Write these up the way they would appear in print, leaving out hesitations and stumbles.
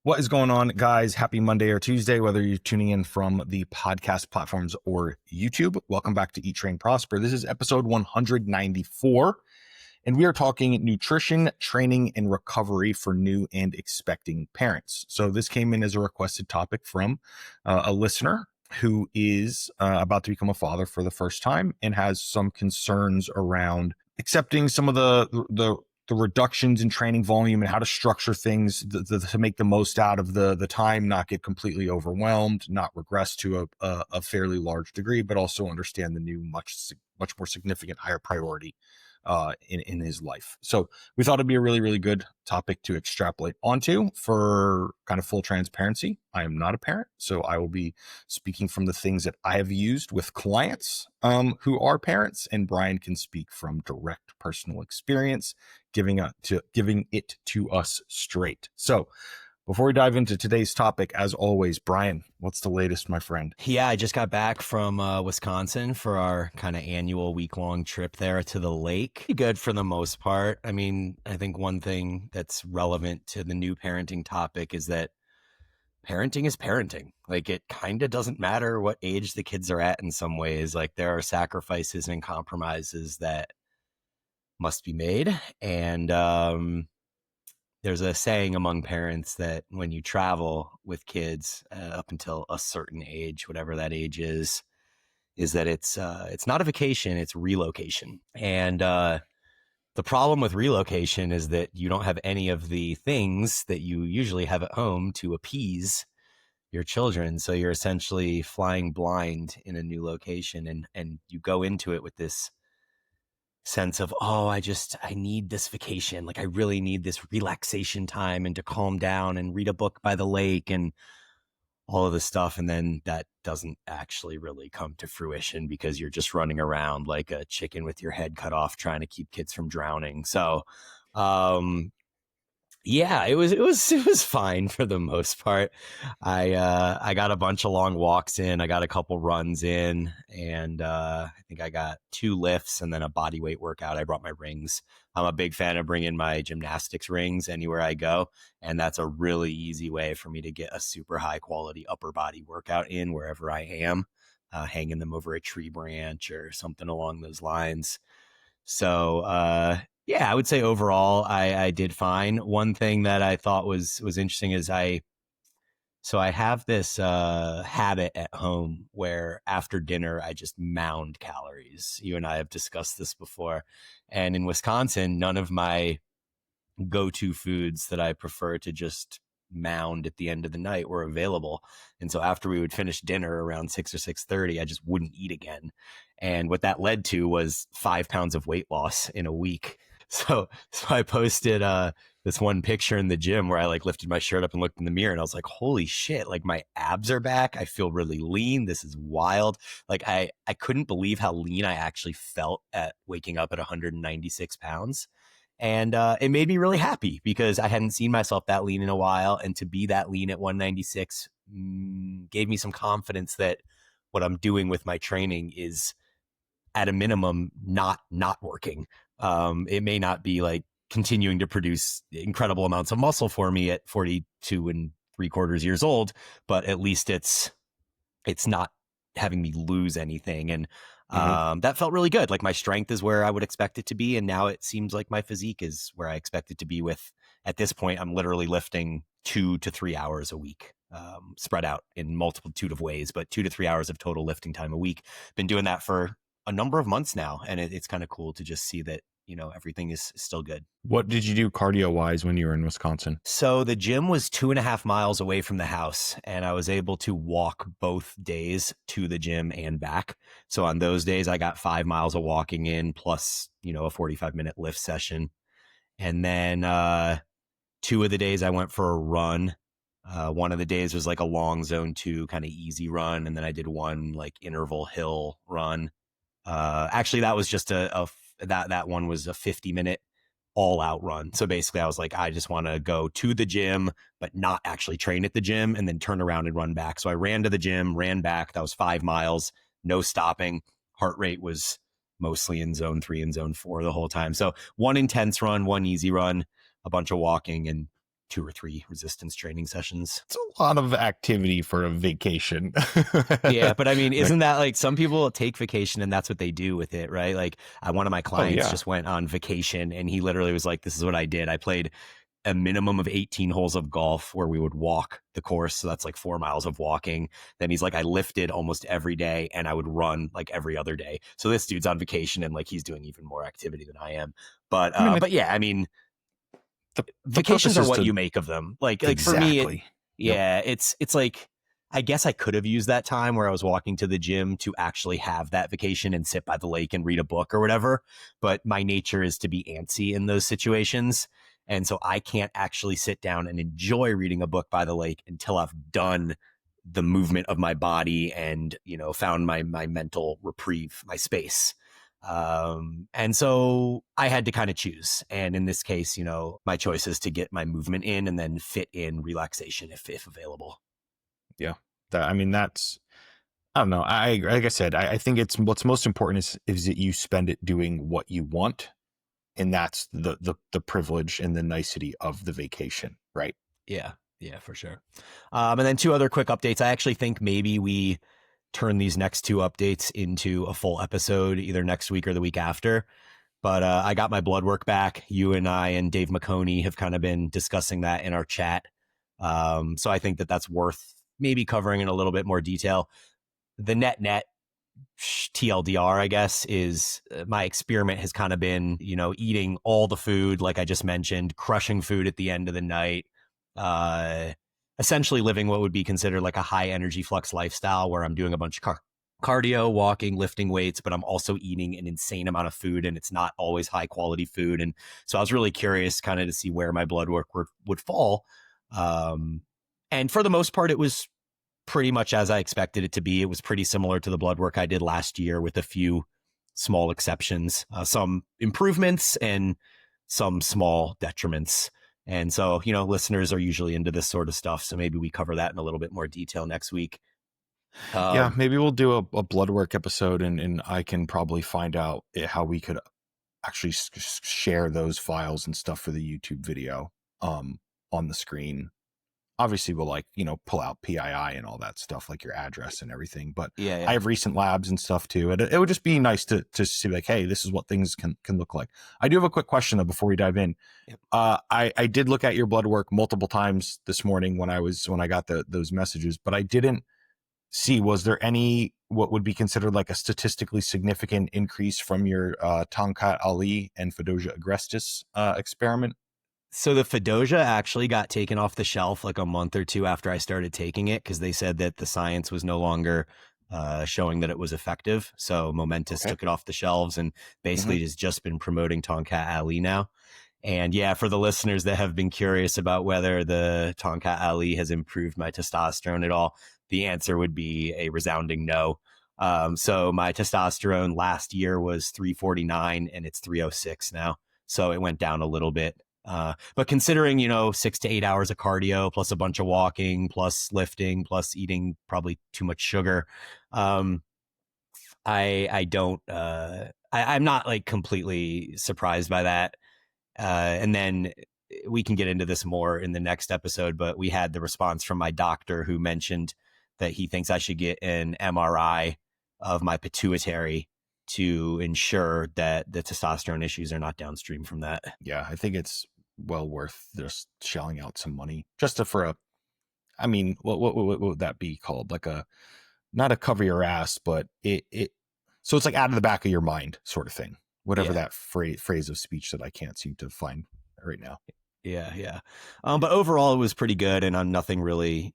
What is going on, guys? Happy Monday or Tuesday, whether you're tuning in from the podcast platforms or YouTube. Welcome back to Eat, Train, Prosper. This is episode 194, and we are talking nutrition, training, and recovery for new and expecting parents. So this came in as a requested topic from a listener who is about to become a father for the first time and has some concerns around accepting some of the reductions in training volume and how to structure things to make the most out of the time, not get completely overwhelmed, not regress to a fairly large degree, but also understand the new, much more significant, higher priority in his life. So we thought it'd be a really, really good topic to extrapolate onto for kind of full transparency. I am not a parent, so I will be speaking from the things that I have used with clients who are parents, and Brian can speak from direct personal experience, giving it to us straight. So before we dive into today's topic, as always, Brian, what's the latest, my friend? Yeah, I just got back from Wisconsin for our kind of annual week-long trip there to the lake. Pretty good for the most part. I mean, I think one thing that's relevant to the new parenting topic is that parenting is parenting. Like, it kind of doesn't matter what age the kids are at in some ways. Like, there are sacrifices and compromises that must be made. And there's a saying among parents that when you travel with kids up until a certain age, whatever that age is that it's not a vacation, it's relocation. And the problem with relocation is that you don't have any of the things that you usually have at home to appease your children. So you're essentially flying blind in a new location, and you go into it with this sense of, I need this vacation. Like, I really need this relaxation time and to calm down and read a book by the lake and all of this stuff. And then that doesn't actually really come to fruition because you're just running around like a chicken with your head cut off, trying to keep kids from drowning. So, yeah, it was fine for the most part. I got a bunch of long walks in. I got a couple runs in, and I think I got 2 lifts and then a body weight workout. I brought my rings. I'm a big fan of bringing my gymnastics rings anywhere I go, and that's a really easy way for me to get a super high quality upper body workout in wherever I am, hanging them over a tree branch or something along those lines. So, yeah, I would say overall I did fine. One thing that I thought was interesting is I have this habit at home where after dinner I just mound calories. You and I have discussed this before. And in Wisconsin, none of my go-to foods that I prefer to just mound at the end of the night were available. And so after we would finish dinner around 6 or 6:30, I just wouldn't eat again. And what that led to was 5 pounds of weight loss in a week. So I posted this one picture in the gym where I like lifted my shirt up and looked in the mirror, and I was like, holy shit, like my abs are back. I feel really lean. This is wild. Like I couldn't believe how lean I actually felt at waking up at 196 pounds. And it made me really happy because I hadn't seen myself that lean in a while. And to be that lean at 196 gave me some confidence that what I'm doing with my training is at a minimum not working. It may not be like continuing to produce incredible amounts of muscle for me at 42 3/4 years old, but at least it's not having me lose anything. And that felt really good. Like, my strength is where I would expect it to be. And now it seems like my physique is where I expect it to be. With, at this point, I'm literally lifting 2 to 3 hours a week, spread out in multitude of ways, but 2 to 3 hours of total lifting time a week. Been doing that for a number of months now. And it's kind of cool to just see that, everything is still good. What did you do cardio wise when you were in Wisconsin? So the gym was 2.5 miles away from the house, and I was able to walk both days to the gym and back. So on those days, I got 5 miles of walking in plus, a 45-minute lift session. And then 2 of the days I went for a run. One of the days was like a long zone 2 kind of easy run. And then I did one like interval hill run. Actually, that was just that one was a 50-minute all out run. So basically I was like, I just want to go to the gym, but not actually train at the gym, and then turn around and run back. So I ran to the gym, ran back. That was 5 miles, no stopping. Heart rate was mostly in zone 3 and zone 4 the whole time. So 1 intense run, 1 easy run, a bunch of walking, and 2 or 3 resistance training sessions. It's a lot of activity for a vacation. Yeah, but I mean, Like, isn't that like some people take vacation and that's what they do with it, right? Like one of my oh clients yeah. just went on vacation and he literally was like, this is what I did. I played a minimum of 18 holes of golf where we would walk the course. So that's like 4 miles of walking. Then he's like, I lifted almost every day and I would run like every other day. So this dude's on vacation and like he's doing even more activity than I am. I mean, But yeah, I mean, the vacations purpose are is what to you make of them. Like for me, exactly. Yep. yeah, it's like I guess I could have used that time where I was walking to the gym to actually have that vacation and sit by the lake and read a book or whatever. But my nature is to be antsy in those situations. And so I can't actually sit down and enjoy reading a book by the lake until I've done the movement of my body and, found my mental reprieve, my space. And so I had to kind of choose. And in this case, my choice is to get my movement in and then fit in relaxation if available. Yeah. I mean, that's, I don't know. Like I said, I think it's what's most important is that you spend it doing what you want. And that's the privilege and the nicety of the vacation. Right. Yeah. Yeah, for sure. And then 2 other quick updates. I actually think maybe we turn these next 2 updates into a full episode either next week or the week after. But I got my blood work back. You and I and Dave McConey have kind of been discussing that in our chat. So I think that that's worth maybe covering in a little bit more detail. The net TLDR, I guess, is my experiment has kind of been, eating all the food, like I just mentioned, crushing food at the end of the night, essentially living what would be considered like a high energy flux lifestyle where I'm doing a bunch of cardio, walking, lifting weights, but I'm also eating an insane amount of food and it's not always high quality food. And so I was really curious kind of to see where my blood work would fall. And for the most part, it was pretty much as I expected it to be. It was pretty similar to the blood work I did last year with a few small exceptions, some improvements and some small detriments. And so, listeners are usually into this sort of stuff. So maybe we cover that in a little bit more detail next week. Yeah. Maybe we'll do a blood work episode and I can probably find out how we could actually share those files and stuff for the YouTube video on the screen. Obviously we'll pull out PII and all that stuff, like your address and everything, but Yeah. I have recent labs and stuff too. And it would just be nice to see like, hey, this is what things can look like. I do have a quick question though, before we dive in. Yep. I did look at your blood work multiple times this morning when I got those messages, but I didn't see, was there any, what would be considered like a statistically significant increase from your Tonkat Ali and Fedosia agrestis experiment? So the Fedosia actually got taken off the shelf like a month or 2 after I started taking it because they said that the science was no longer showing that it was effective. So Momentous took it off the shelves and basically has just been promoting Tonkat Ali now. And yeah, for the listeners that have been curious about whether the Tonkat Ali has improved my testosterone at all, the answer would be a resounding no. So my testosterone last year was 349 and it's 306 now. So it went down a little bit. But considering, 6 to 8 hours of cardio plus a bunch of walking, plus lifting, plus eating probably too much sugar, I'm not like completely surprised by that. And then we can get into this more in the next episode, but we had the response from my doctor who mentioned that he thinks I should get an MRI of my pituitary to ensure that the testosterone issues are not downstream from that. Yeah, I think it's well worth just shelling out some money just for I mean, what would that be called? Like not a cover your ass, but so it's like out of the back of your mind sort of thing. Whatever that phrase of speech that I can't seem to find right now. Yeah. But overall, it was pretty good, and nothing really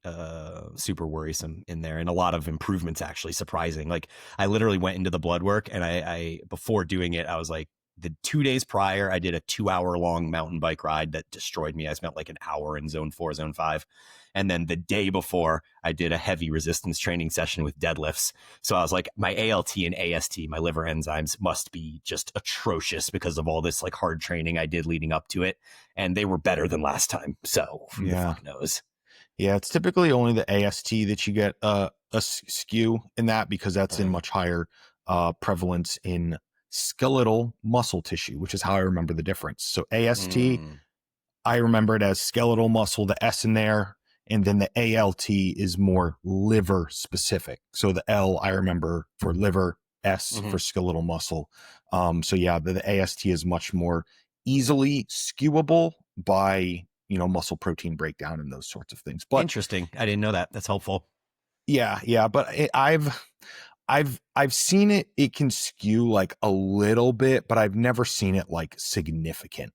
super worrisome in there, and a lot of improvements actually surprising. Like I literally went into the blood work, and I before doing it, I was like, the 2 days prior, I did a 2-hour long mountain bike ride that destroyed me. I spent like an hour in zone 4, zone 5. And then the day before, I did a heavy resistance training session with deadlifts. So I was like, my ALT and AST, my liver enzymes must be just atrocious because of all this like hard training I did leading up to it. And they were better than last time. So who the fuck knows? Yeah, it's typically only the AST that you get a skew in that because that's in much higher prevalence in skeletal muscle tissue, which is how I remember the difference. So AST I remember it as skeletal muscle, the S in there, and then the ALT is more liver specific. So the L I remember for liver, S for skeletal muscle. So yeah, the AST is much more easily skewable by, muscle protein breakdown and those sorts of things. But Interesting. I didn't know that. That's helpful. yeah, but I've seen it. It can skew like a little bit, but I've never seen it like significant.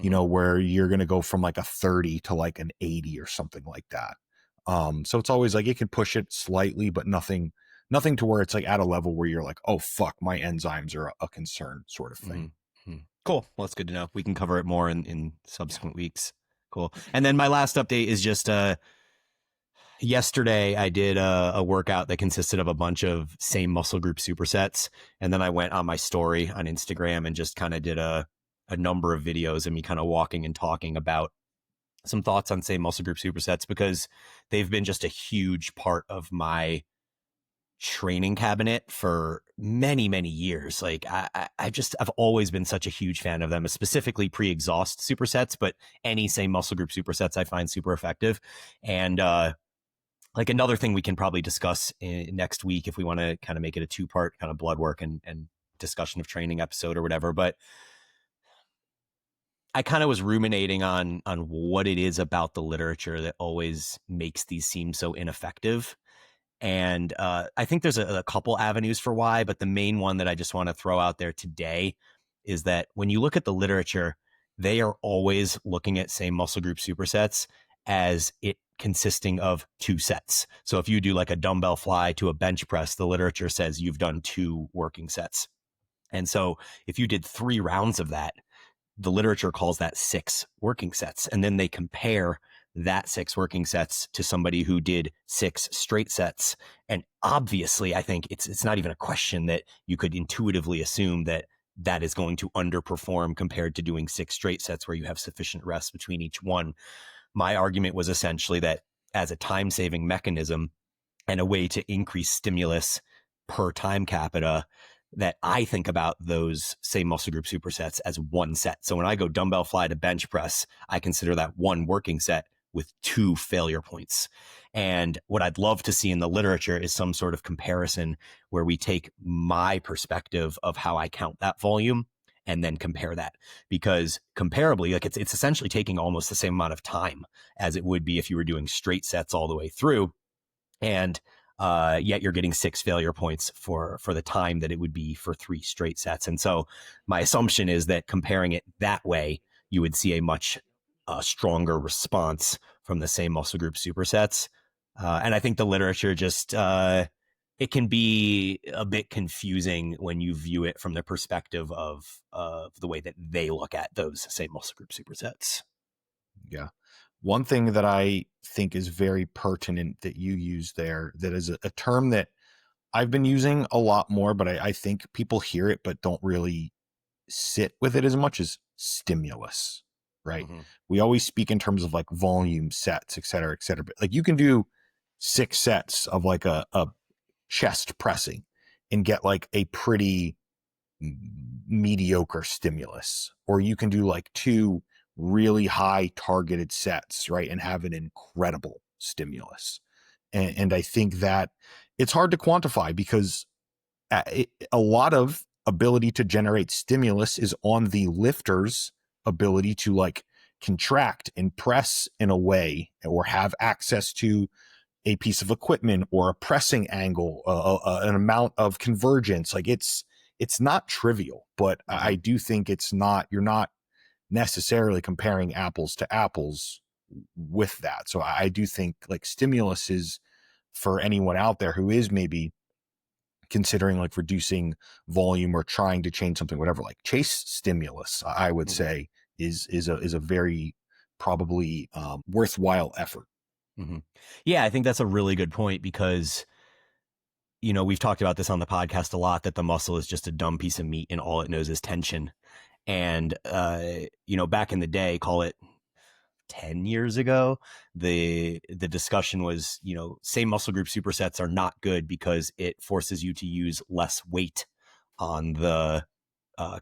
Where you're going to go from like a 30 to like an 80 or something like that. So it's always like it can push it slightly, but nothing to where it's like at a level where you're like, oh fuck, my enzymes are a concern sort of thing. Cool. Well, that's good to know. We can cover it more in subsequent weeks. Cool. And then my last update is just yesterday I did a workout that consisted of a bunch of same muscle group supersets. And then I went on my story on Instagram and just kind of did a number of videos of me kind of walking and talking about some thoughts on same muscle group supersets, because they've been just a huge part of my training cabinet for many, many years. Like I've always been such a huge fan of them, specifically pre-exhaust supersets, but any same muscle group supersets I find super effective. And like another thing we can probably discuss next week if we want to kind of make it a 2-part kind of blood work and discussion of training episode or whatever. But I kind of was ruminating on what it is about the literature that always makes these seem so ineffective. And I think there's a couple avenues for why, but the main one that I just want to throw out there today is that when you look at the literature, they are always looking at same muscle group supersets as it consisting of 2 sets. So if you do like a dumbbell fly to a bench press, the literature says you've done 2 working sets. And so if you did 3 rounds of that, the literature calls that 6 working sets. And then they compare that 6 working sets to somebody who did 6 straight sets. And obviously, I think it's not even a question that you could intuitively assume that that is going to underperform compared to doing 6 straight sets where you have sufficient rest between each one. My argument was essentially that as a time-saving mechanism and a way to increase stimulus per time capita, that I think about those same muscle group supersets as 1 set. So when I go dumbbell fly to bench press, I consider that 1 working set with 2 failure points. And what I'd love to see in the literature is some sort of comparison where we take my perspective of how I count that volume and then compare that, because comparably, like it's essentially taking almost the same amount of time as it would be if you were doing straight sets all the way through. And yet you're getting 6 failure points for the time that it would be for 3 straight sets. And so my assumption is that comparing it that way, you would see a much stronger response from the same muscle group supersets. And I think the literature just, it can be a bit confusing when you view it from the perspective of the way that they look at those same muscle group supersets. Yeah. One thing that I think is very pertinent that you use there, that is a term that I've been using a lot more, but I think people hear it but don't really sit with it as much, as stimulus, right? We always speak in terms of like volume sets, et cetera, et cetera. But like you can do 6 sets of like a chest pressing and get like a pretty mediocre stimulus, or you can do like 2 really high targeted sets, right, and have an incredible stimulus. And I think that it's hard to quantify because a lot of ability to generate stimulus is on the lifter's ability to like contract and press in a way, or have access to a piece of equipment or a pressing angle, an amount of convergence. Like it's not trivial, but I do think you're not necessarily comparing apples to apples with that. So I do think like stimulus is, for anyone out there who is maybe considering like reducing volume or trying to change something, whatever, like chase stimulus, I would say is a very probably worthwhile effort. Yeah, I think that's a really good point, because we've talked about this on the podcast a lot, that the muscle is just a dumb piece of meat and all it knows is tension. And, back in the day, call it 10 years ago, the discussion was, same muscle group supersets are not good because it forces you to use less weight on the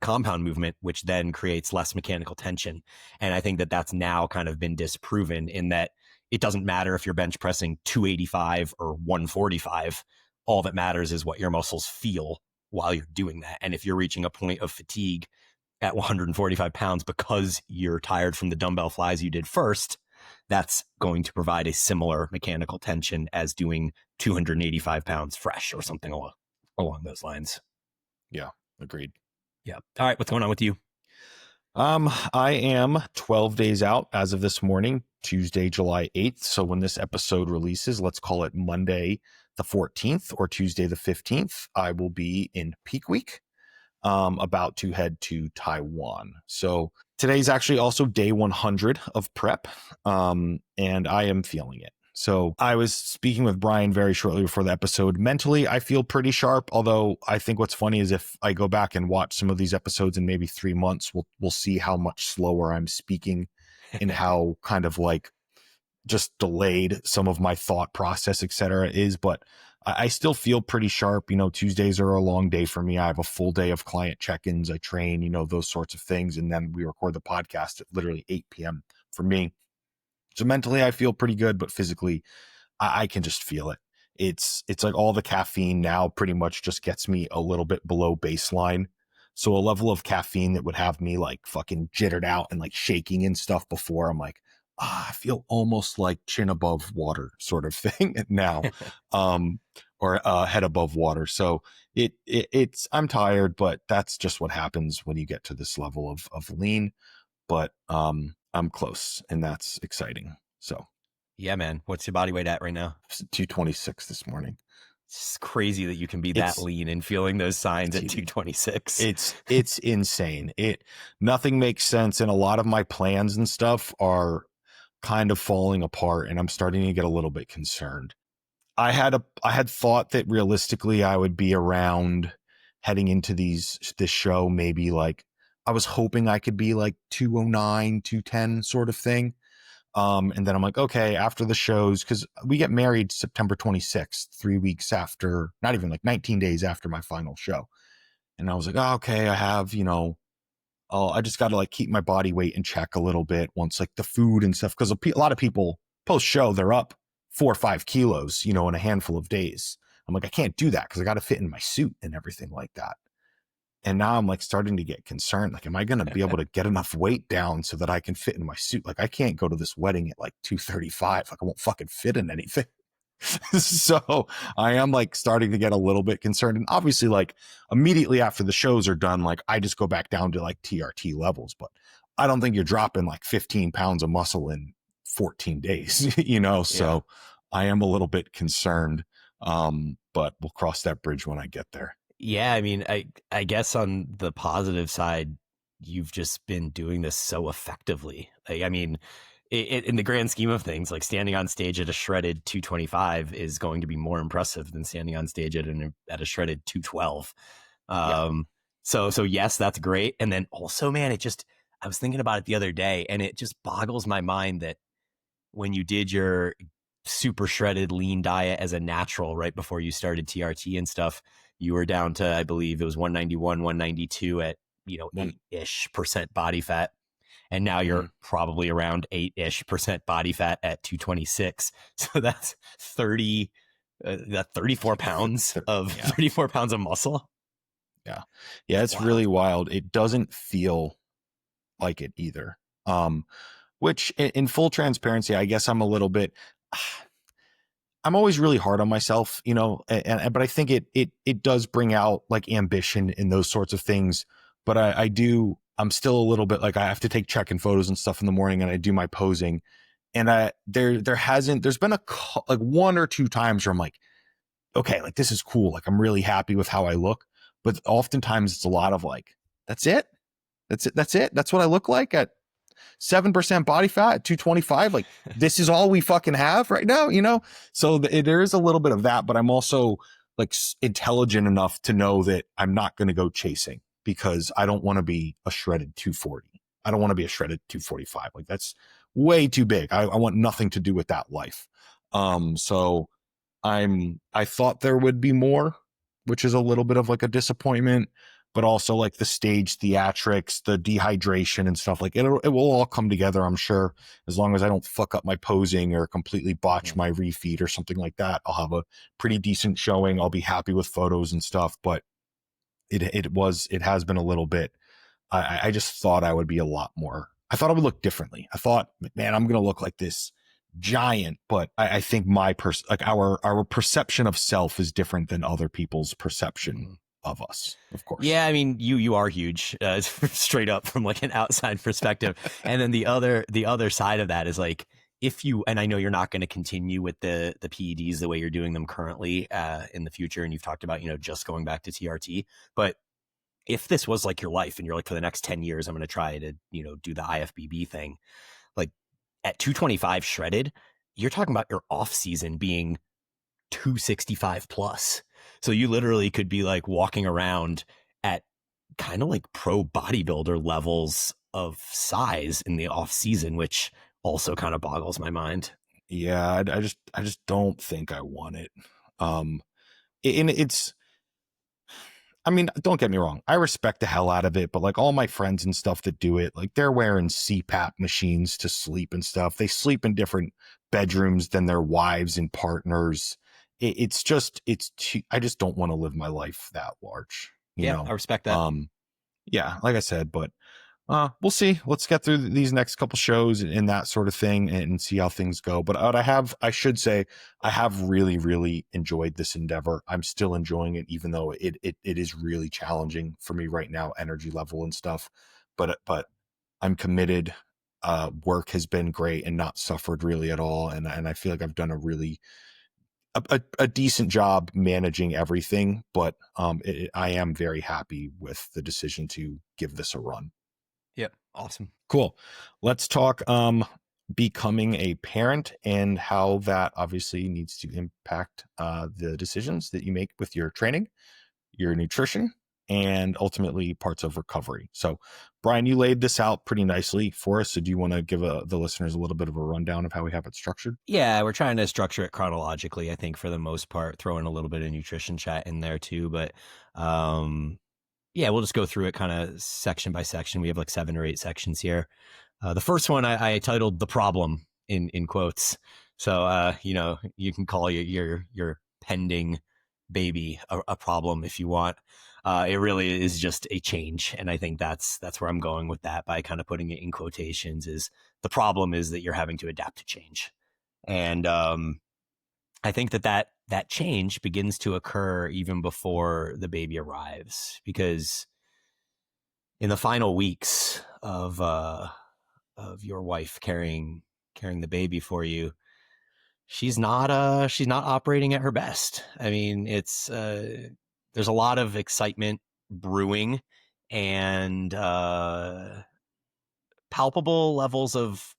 compound movement, which then creates less mechanical tension. And I think that that's now kind of been disproven in that it doesn't matter if you're bench pressing 285 or 145. All that matters is what your muscles feel while you're doing that. And if you're reaching a point of fatigue at 145 pounds because you're tired from the dumbbell flies you did first, that's going to provide a similar mechanical tension as doing 285 pounds fresh or something along those lines. Yeah, agreed. Yeah. All right. What's going on with you? I am 12 days out as of this morning, Tuesday, July 8th. So when this episode releases, let's call it Monday the 14th or Tuesday the 15th, I will be in peak week, about to head to Taiwan. So today's actually also day 100 of prep, and I am feeling it. So I was speaking with Brian very shortly before the episode. Mentally, I feel pretty sharp, although I think what's funny is if I go back and watch some of these episodes in maybe 3 months, we'll see how much slower I'm speaking and how kind of like just delayed some of my thought process, et cetera, is. But I still feel pretty sharp. Tuesdays are a long day for me. I have a full day of client check-ins. I train, those sorts of things. And then we record the podcast at literally 8 p.m. for me. So mentally, I feel pretty good, but physically, I can just feel it. It's like all the caffeine now pretty much just gets me a little bit below baseline. So a level of caffeine that would have me like fucking jittered out and like shaking and stuff before, I'm like, I feel almost like chin above water sort of thing now, or head above water. So it's I'm tired, but that's just what happens when you get to this level of lean. But I'm close, and that's exciting. So yeah, man. What's your body weight at right now? 226 this morning. It's crazy that you can be that lean and feeling those signs at 226. It's insane. Nothing makes sense, and a lot of my plans and stuff are kind of falling apart, and I'm starting to get a little bit concerned. I had thought that realistically I would be around heading into this show, maybe like I was hoping I could be like 209, 210 sort of thing. And then I'm like, okay, after the shows, because we get married September 26th, 3 weeks after, not even like 19 days after my final show. And I was like, oh, okay, I have, I just got to like keep my body weight in check a little bit once like the food and stuff. Because a lot of people post show, they're up 4 or 5 kilos, in a handful of days. I'm like, I can't do that because I got to fit in my suit and everything like that. And now I'm like starting to get concerned. Like, am I going to be able to get enough weight down so that I can fit in my suit? Like, I can't go to this wedding at like 235. Like, I won't fucking fit in anything. So I am like starting to get a little bit concerned. And obviously, like immediately after the shows are done, like I just go back down to like TRT levels. But I don't think you're dropping like 15 pounds of muscle in 14 days, So I am a little bit concerned. But we'll cross that bridge when I get there. Yeah, I mean, I guess on the positive side, you've just been doing this so effectively. Like, I mean, in the grand scheme of things, like standing on stage at a shredded 225 is going to be more impressive than standing on stage at a shredded 212. So yes, that's great. And then also, man, I was thinking about it the other day, and it just boggles my mind that when you did your super shredded lean diet as a natural right before you started TRT and stuff, you were down to, I believe it was 191, 192 at, 8-ish% body fat. And now you're probably around 8-ish% body fat at 226. So that's 34 pounds of 34 pounds of muscle. Yeah. Yeah. It's really wild. It doesn't feel like it either. Which in full transparency, I guess I'm a little bit, I'm always really hard on myself, but I think it does bring out like ambition in those sorts of things. But I'm still a little bit like I have to take check-in photos and stuff in the morning, and I do my posing. And there's been like 1 or 2 times where I'm like, okay, like this is cool. Like I'm really happy with how I look. But oftentimes it's a lot of like, that's it. That's what I look like at 7% body fat at 225. Like this is all we fucking have right now, So there is a little bit of that, but I'm also like intelligent enough to know that I'm not going to go chasing because I don't want to be a shredded 240. I don't want to be a shredded 245. Like that's way too big. I want nothing to do with that life. So I thought there would be more, which is a little bit of like a disappointment, but also like the stage theatrics, the dehydration and stuff. Like it will all come together, I'm sure, as long as I don't fuck up my posing or completely botch my refeed or something like that. I'll have a pretty decent showing. I'll be happy with photos and stuff, but it has been a little bit. I just thought I would be a lot more. I thought I would look differently. I thought, man, I'm going to look like this giant, but I think our perception of self is different than other people's perception of us, of course. Yeah, I mean, you are huge, straight up from like an outside perspective. And then the other side of that is like, if you, and I know you're not going to continue with the PEDs the way you're doing them currently in the future, and you've talked about, just going back to TRT, but if this was like your life and you're like, for the next 10 years, I'm going to try to, do the IFBB thing, like at 225 shredded, you're talking about your off season being 265 plus. So you literally could be like walking around at kind of like pro bodybuilder levels of size in the off season, which also kind of boggles my mind. Yeah, I just don't think I want it. And it's, I mean, don't get me wrong. I respect the hell out of it, but like all my friends and stuff that do it, like they're wearing CPAP machines to sleep and stuff. They sleep in different bedrooms than their wives and partners. It's too, I just don't want to live my life that large. You know? I respect that. Yeah, like I said, but we'll see. Let's get through these next couple shows and that sort of thing and see how things go. But I should say, I have really, really enjoyed this endeavor. I'm still enjoying it, even though it is really challenging for me right now, energy level and stuff. But I'm committed. Work has been great and not suffered really at all. And I feel like I've done a decent job managing everything, but I am very happy with the decision to give this a run. Yep. Awesome. Cool. Let's talk becoming a parent and how that obviously needs to impact the decisions that you make with your training, your nutrition, and ultimately parts of recovery. So, Brian, you laid this out pretty nicely for us. So do you want to give the listeners a little bit of a rundown of how we have it structured? Yeah, we're trying to structure it chronologically, I think, for the most part, throw in a little bit of nutrition chat in there too. But yeah, we'll just go through it kind of section by section. We have like 7 or 8 sections here. The first one I titled "The Problem" in quotes. So you can call your pending baby a problem if you want. It really is just a change, and I think that's where I'm going with that by kind of putting it in quotations. Is the problem is that you're having to adapt to change, and I think that change begins to occur even before the baby arrives, because in the final weeks of your wife carrying the baby for you, she's not operating at her best. I mean, it's there's a lot of excitement brewing and palpable levels of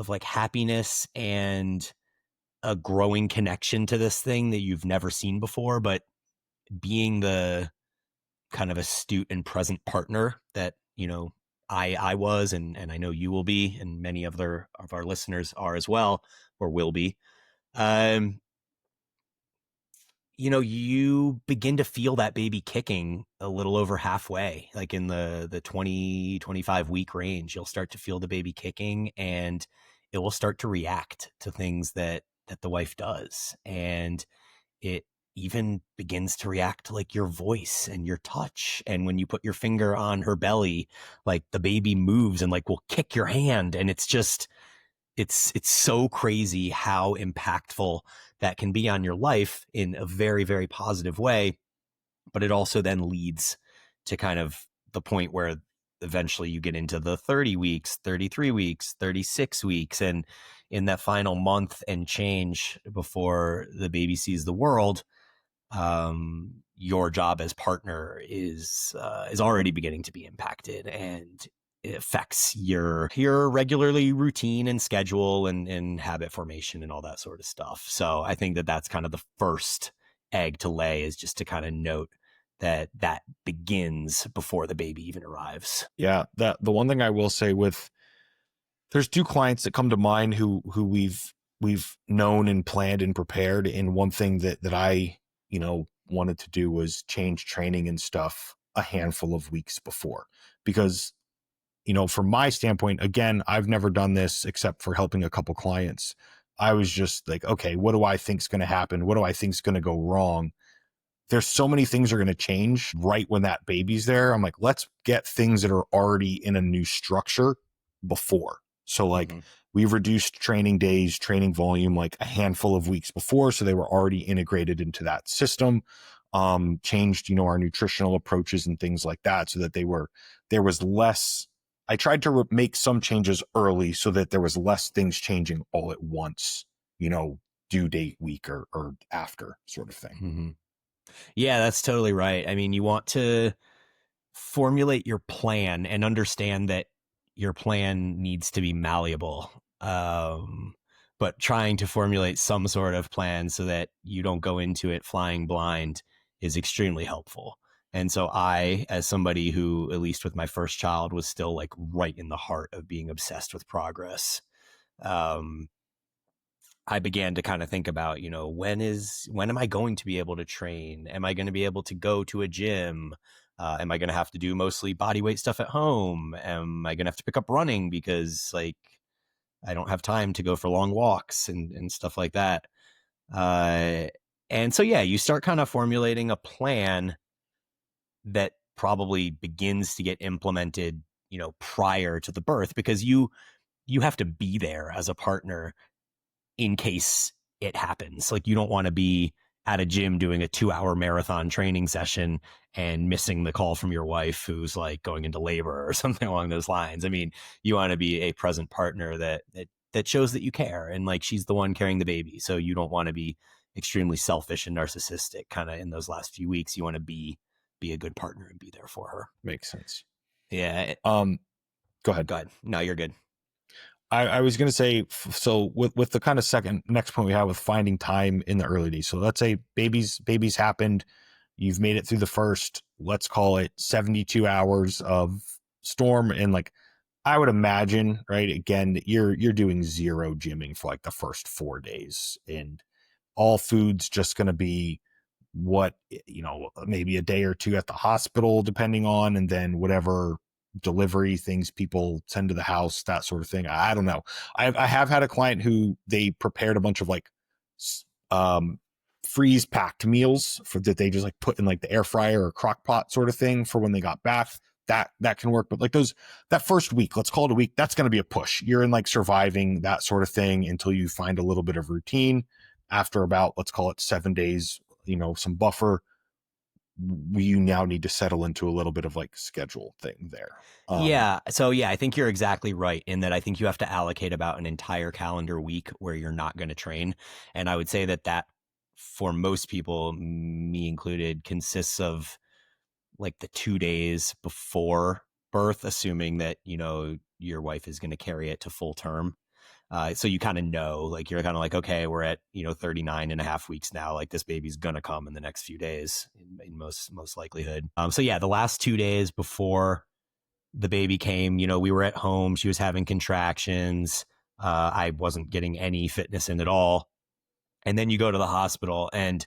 like happiness and a growing connection to this thing that you've never seen before. But being the kind of astute and present partner that I was, and I know you will be, and many of our listeners are as well, or will be, you begin to feel that baby kicking a little over halfway, like in the 20-25 week range. You'll start to feel the baby kicking, and it will start to react to things that the wife does. And it even begins to react to like your voice and your touch. And when you put your finger on her belly, like the baby moves and like will kick your hand. And it's just, it's so crazy how impactful that can be on your life in a very, very positive way. But it also then leads to kind of the point where eventually you get into the 30 weeks, 33 weeks, 36 weeks. And in that final month and change before the baby sees the world, your job as partner is already beginning to be impacted, and it affects your regularly routine and schedule and habit formation and all that sort of stuff. So I think that that's kind of the first egg to lay, is just to kind of note that begins before the baby even arrives. Yeah, the one thing I will say, there's 2 clients that come to mind who we've known and planned and prepared. And one thing that I wanted to do was change training and stuff a handful of weeks before. Because, from my standpoint, again, I've never done this except for helping a couple clients. I was just like, okay, what do I think is going to happen? What do I think is going to go wrong? There's so many things are going to change right when that baby's there. I'm like, let's get things that are already in a new structure before. So like we've reduced training days, training volume, like a handful of weeks before. So they were already integrated into that system. Changed, our nutritional approaches and things like that so that there was less. I tried to make some changes early so that there was less things changing all at once, due date week or after sort of thing. Mm-hmm. Yeah, that's totally right. I mean, you want to formulate your plan and understand that your plan needs to be malleable. But trying to formulate some sort of plan so that you don't go into it flying blind is extremely helpful. And so I, as somebody who, at least with my first child, was still like right in the heart of being obsessed with progress, I began to kind of think about, when am I going to be able to train? Am I going to be able to go to a gym? Am I going to have to do mostly body weight stuff at home? Am I going to have to pick up running because like I don't have time to go for long walks and stuff like that? And so, yeah, you start kind of formulating a plan that probably begins to get implemented, prior to the birth, because you have to be there as a partner in case it happens. Like you don't want to be at a gym doing a 2-hour marathon training session and missing the call from your wife who's like going into labor or something along those lines. I mean, you want to be a present partner that shows that you care, and like she's the one carrying the baby. So you don't want to be extremely selfish and narcissistic kind of in those last few weeks. You want to be a good partner and be there for her. Makes sense. Yeah. Go ahead. No, you're good. I was going to say, so with the kind of next point we have with finding time in the early days. So let's say babies happened. You've made it through the first, let's call it 72 hours of storm. And like, I would imagine, right, again, you're doing zero gymming for like the first 4 days, and all food's just going to be what, maybe a day or two at the hospital, depending on, and then whatever delivery things people send to the house, that sort of thing. I don't know. I have had a client who they prepared a bunch of like freeze packed meals that they just like put in like the air fryer or crock pot sort of thing for when they got back. That can work. But like that first week, let's call it a week, that's going to be a push. You're in like surviving that sort of thing until you find a little bit of routine. After about, let's call it 7 days, some buffer, you now need to settle into a little bit of like schedule thing there. Yeah. So yeah, I think you're exactly right in that I think you have to allocate about an entire calendar week where you're not going to train. And I would say that for most people, me included, consists of like the 2 days before birth, assuming that, your wife is going to carry it to full term. So you kind of know, like, you're kind of like, okay, we're at, 39 and a half weeks now. Like this baby's going to come in the next few days in most likelihood. So yeah, the last 2 days before the baby came, we were at home. She was having contractions. I wasn't getting any fitness in at all. And then you go to the hospital, and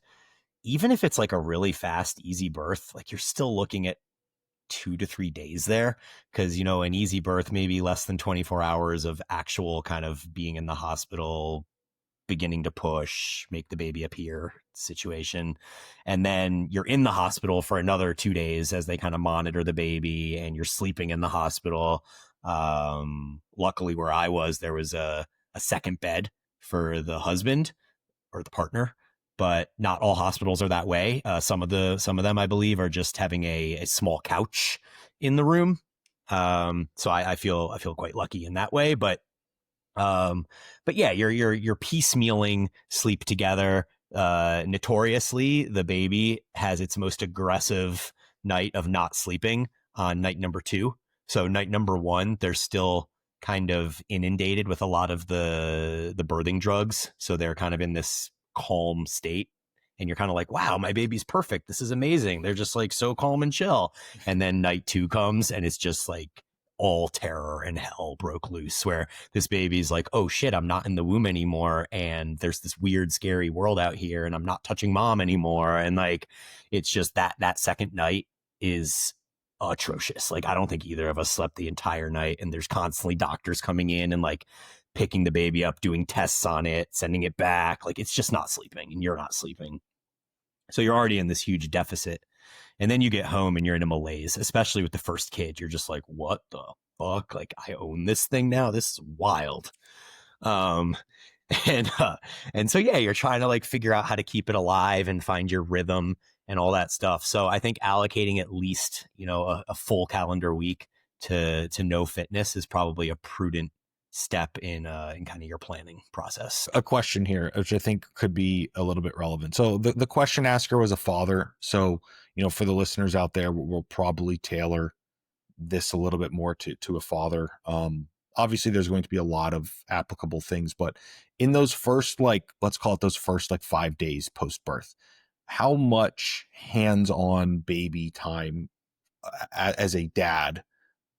even if it's like a really fast, easy birth, like you're still looking at 2 to 3 days there, because an easy birth, maybe less than 24 hours of actual kind of being in the hospital, beginning to push, make the baby appear situation. And then you're in the hospital for another 2 days as they kind of monitor the baby, and you're sleeping in the hospital. Luckily where I was, there was a second bed for the husband or the partner, but not all hospitals are that way. Some of them, I believe, are just having a small couch in the room. So I feel quite lucky in that way. But yeah, you're piecemealing sleep together. Notoriously, the baby has its most aggressive night of not sleeping on night number 2. So night number 1, they're still kind of inundated with a lot of the birthing drugs. So they're kind of in this calm state, and you're kind of like, wow, my baby's perfect, this is amazing, they're just like so calm and chill. And then night 2 comes, and it's just like all terror and hell broke loose, where this baby's like, oh shit, I'm not in the womb anymore, and there's this weird scary world out here, and I'm not touching mom anymore. And like, it's just that second night is atrocious. Like, I don't think either of us slept the entire night, and there's constantly doctors coming in and like picking the baby up, doing tests on it, sending it back. Like, it's just not sleeping, and you're not sleeping. So you're already in this huge deficit. And then you get home and you're in a malaise, especially with the first kid. You're just like, what the fuck? Like, I own this thing now. This is wild. Um, and and so yeah, you're trying to like figure out how to keep it alive and find your rhythm and all that stuff. So I think allocating at least, you know, a full calendar week to no fitness is probably a prudent step in kind of your planning process. A question here, which I think could be a little bit relevant. So the question asker was a father. So, you know, for the listeners out there, we'll probably tailor this a little bit more to a father. Obviously there's going to be a lot of applicable things, but in those first, like, let's call it those first like 5 days post birth, how much hands-on baby time as a dad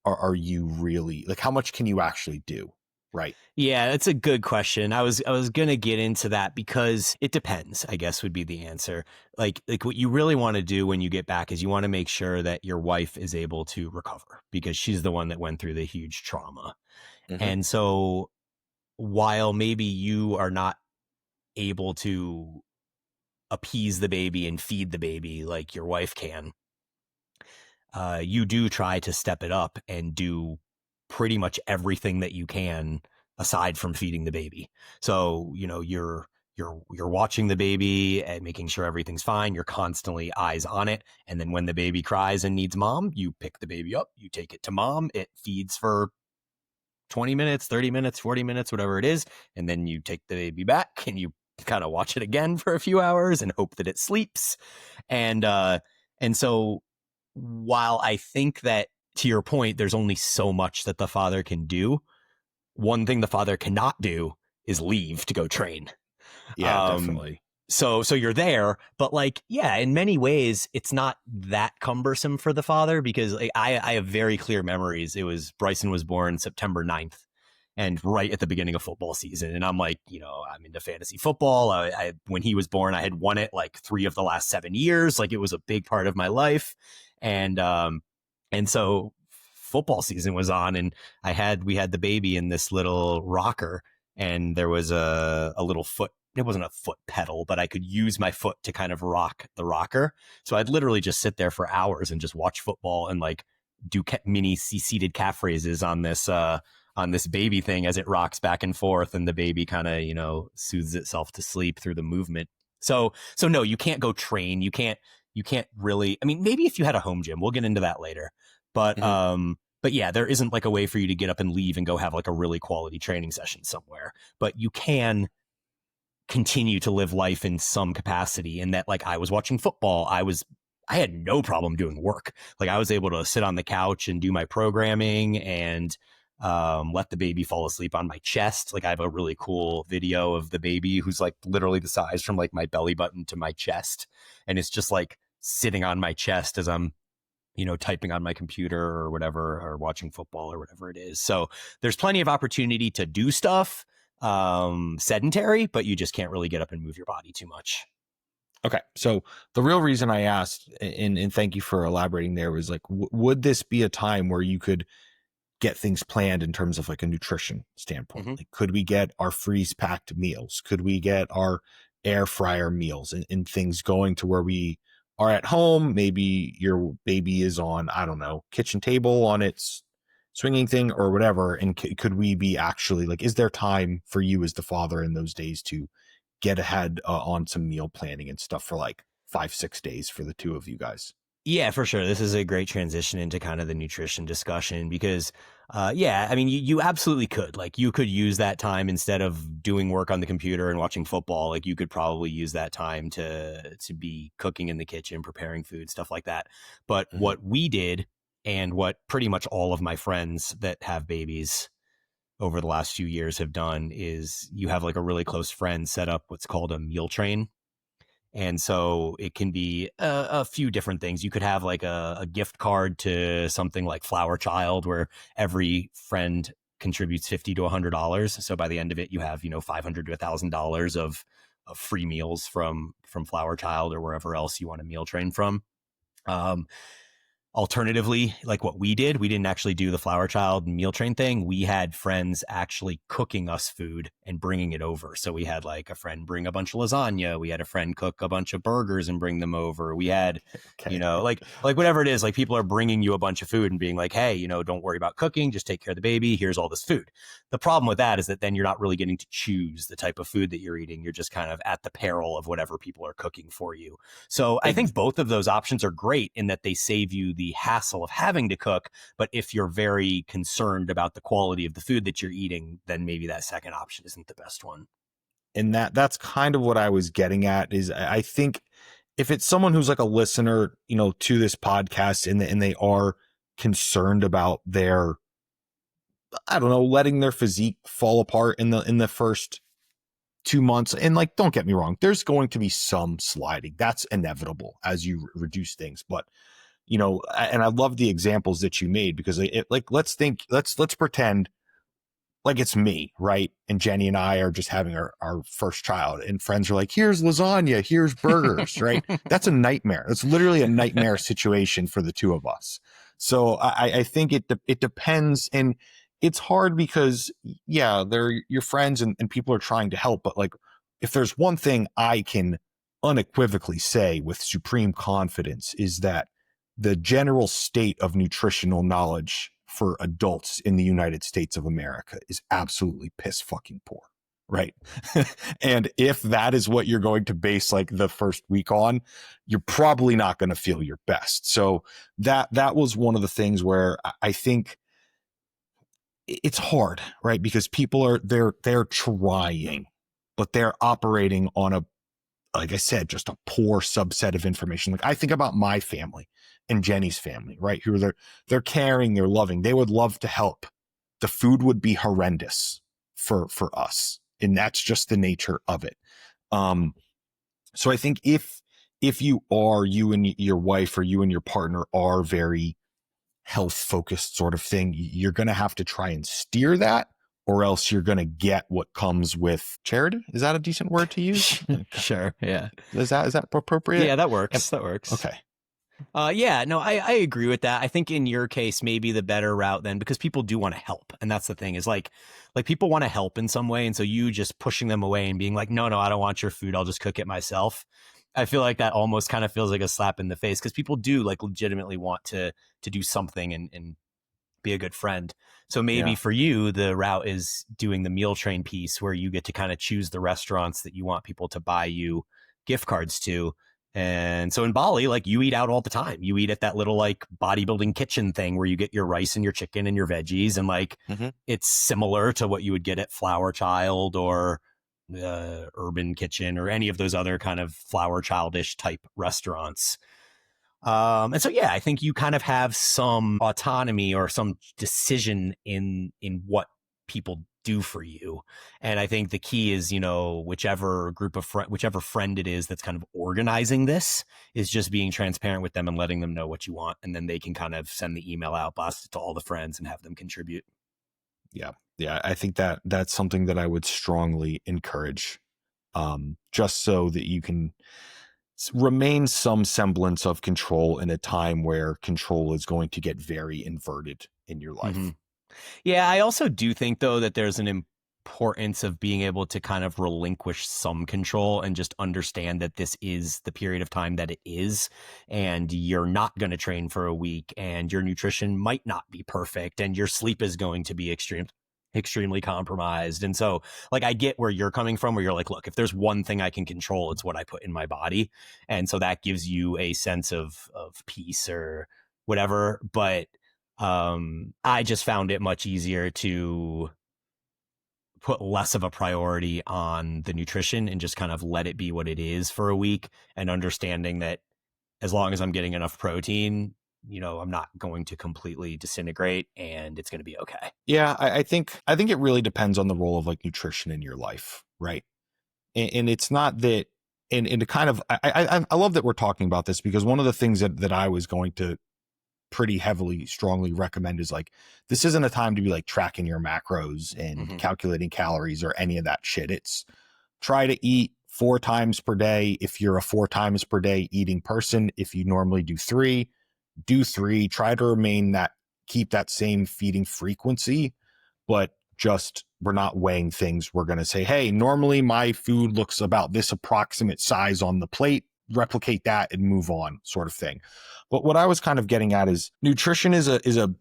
are you really, like, how much can you actually do? Right. Yeah, that's a good question. I was gonna get into that because it depends, I guess would be the answer. Like what you really want to do when you get back is you want to make sure that your wife is able to recover because she's the one that went through the huge trauma. Mm-hmm. And so while maybe you are not able to appease the baby and feed the baby like your wife can, you do try to step it up and do pretty much everything that you can aside from feeding the baby. So, you know, you're watching the baby and making sure everything's fine. You're constantly eyes on it. And then when the baby cries and needs mom, you pick the baby up, you take it to mom, it feeds for 20 minutes, 30 minutes, 40 minutes, whatever it is. And then you take the baby back and you kind of watch it again for a few hours and hope that it sleeps. And so while I think that, to your point, there's only so much that the father can do, one thing the father cannot do is leave to go train. Yeah, definitely. So you're there, but like, yeah, in many ways, it's not that cumbersome for the father because like, I have very clear memories. It was Bryson was born September 9th and right at the beginning of football season. And I'm like, you know, I'm into fantasy football. When he was born, I had won it like 3 of the last 7 years. Like it was a big part of my life. And so football season was on and we had the baby in this little rocker and there was a little foot. It wasn't a foot pedal, but I could use my foot to kind of rock the rocker. So I'd literally just sit there for hours and just watch football and like do mini seated calf raises on this baby thing as it rocks back and forth and the baby kind of, you know, soothes itself to sleep through the movement. So no, you can't go train. You can't really, I mean, maybe if you had a home gym, we'll get into that later. But, but yeah, there isn't like a way for you to get up and leave and go have like a really quality training session somewhere, but you can continue to live life in some capacity. And that, like, I was watching football. I had no problem doing work. Like I was able to sit on the couch and do my programming and let the baby fall asleep on my chest. Like I have a really cool video of the baby who's like literally the size from like my belly button to my chest. And it's just like sitting on my chest as I'm, you know, typing on my computer or whatever, or watching football or whatever it is. So there's plenty of opportunity to do stuff sedentary, but you just can't really get up and move your body too much. Okay. So the real reason I asked, and thank you for elaborating there, was like, would this be a time where you could get things planned in terms of like a nutrition standpoint? Mm-hmm. Like, could we get our freeze packed meals? Could we get our air fryer meals and things going to where we are at home? Maybe your baby is on, I don't know, kitchen table on its swinging thing or whatever. And could we be actually like, is there time for you as the father in those days to get ahead on some meal planning and stuff for like 5-6 days for the two of you guys? Yeah, for sure. This is a great transition into kind of the nutrition discussion because, yeah, I mean, you absolutely could. Like, you could use that time instead of doing work on the computer and watching football. Like, you could probably use that time to be cooking in the kitchen, preparing food, stuff like that. But what we did, and what pretty much all of my friends that have babies over the last few years have done, is you have like a really close friend set up what's called a meal train. And so it can be a few different things. You could have like a gift card to something like Flower Child, where every friend contributes $50 to $100. So by the end of it, you have, you know, $500 to $1,000 of free meals from Flower Child or wherever else you want a meal train from. Alternatively, like what we didn't actually do the flower child meal train thing. We had friends actually cooking us food and bringing it over. So we had like a friend bring a bunch of lasagna. We had a friend cook a bunch of burgers and bring them over. We had, Okay. like whatever it is, like people are bringing you a bunch of food and being like, hey, don't worry about cooking. Just take care of the baby. Here's all this food. The problem with that is that then you're not really getting to choose the type of food that you're eating. You're just kind of at the peril of whatever people are cooking for you. So I think both of those options are great in that they save you the hassle of having to cook. But if you're very concerned about the quality of the food that you're eating, then maybe that second option isn't the best one. And that's kind of what I was getting at is I think if it's someone who's like a listener, to this podcast and they are concerned about their, I don't know, letting their physique fall apart in the first 2 months. And like, don't get me wrong, there's going to be some sliding. That's inevitable as you reduce things. But, and I love the examples that you made because let's pretend like it's me, right? And Jenny and I are just having our first child and friends are like, here's lasagna, here's burgers, right? That's a nightmare. It's literally a nightmare situation for the two of us. So I think it depends. And it's hard because they're your friends and people are trying to help. But like, if there's one thing I can unequivocally say with supreme confidence is that the general state of nutritional knowledge for adults in the United States of America is absolutely piss fucking poor. Right. And if that is what you're going to base like the first week on, you're probably not going to feel your best. So that was one of the things where I think it's hard, right? Because people they're trying, but they're operating on like I said, just a poor subset of information. Like I think about my family and Jenny's family, right? Who they're caring, they're loving. They would love to help. The food would be horrendous for us. And that's just the nature of it. So I think if you and your wife or you and your partner are very health focused sort of thing, you're going to have to try and steer that, or else you're going to get what comes with charity. Is that a decent word to use? Sure. Yeah. Is that appropriate? Yeah, that works. That works. Okay. I agree with that. I think in your case, maybe the better route then, because people do want to help. And that's the thing is like people want to help in some way. And so you just pushing them away and being like, no, I don't want your food. I'll just cook it myself. I feel like that almost kind of feels like a slap in the face because people do like legitimately want to do something and be a good friend. So maybe for you, the route is doing the meal train piece where you get to kind of choose the restaurants that you want people to buy you gift cards to. And so in Bali, like you eat out all the time. You eat at that little like bodybuilding kitchen thing where you get your rice and your chicken and your veggies. And like, it's similar to what you would get at Flower Child or Urban Kitchen or any of those other kind of Flower Childish type restaurants. And so, I think you kind of have some autonomy or some decision in what people do for you. And I think the key is, whichever friend it is that's kind of organizing this is just being transparent with them and letting them know what you want. And then they can kind of send the email out, blast it to all the friends and have them contribute. Yeah. Yeah. I think that's something that I would strongly encourage, just so that you can remain some semblance of control in a time where control is going to get very inverted in your life. Yeah, I also do think, though, that there's an importance of being able to kind of relinquish some control and just understand that this is the period of time that it is, and you're not going to train for a week, and your nutrition might not be perfect, and your sleep is going to be extremely compromised. And so like I get where you're coming from, where you're like, look, if there's one thing I can control, it's what I put in my body. And so that gives you a sense of peace or whatever. But I just found it much easier to put less of a priority on the nutrition and just kind of let it be what it is for a week, and understanding that as long as I'm getting enough protein, I'm not going to completely disintegrate and it's going to be okay. Yeah. I think it really depends on the role of like nutrition in your life. Right. And it's not that, and to kind of, I love that we're talking about this, because one of the things that I was going to pretty strongly recommend is like, this isn't a time to be like tracking your macros and calculating calories or any of that shit. It's try to eat 4 times per day. If you're a 4 times per day eating person, if you normally do 3, do 3, try to keep that same feeding frequency, but just we're not weighing things. We're going to say, hey, normally my food looks about this approximate size on the plate, replicate that and move on, sort of thing. But what I was kind of getting at is nutrition is a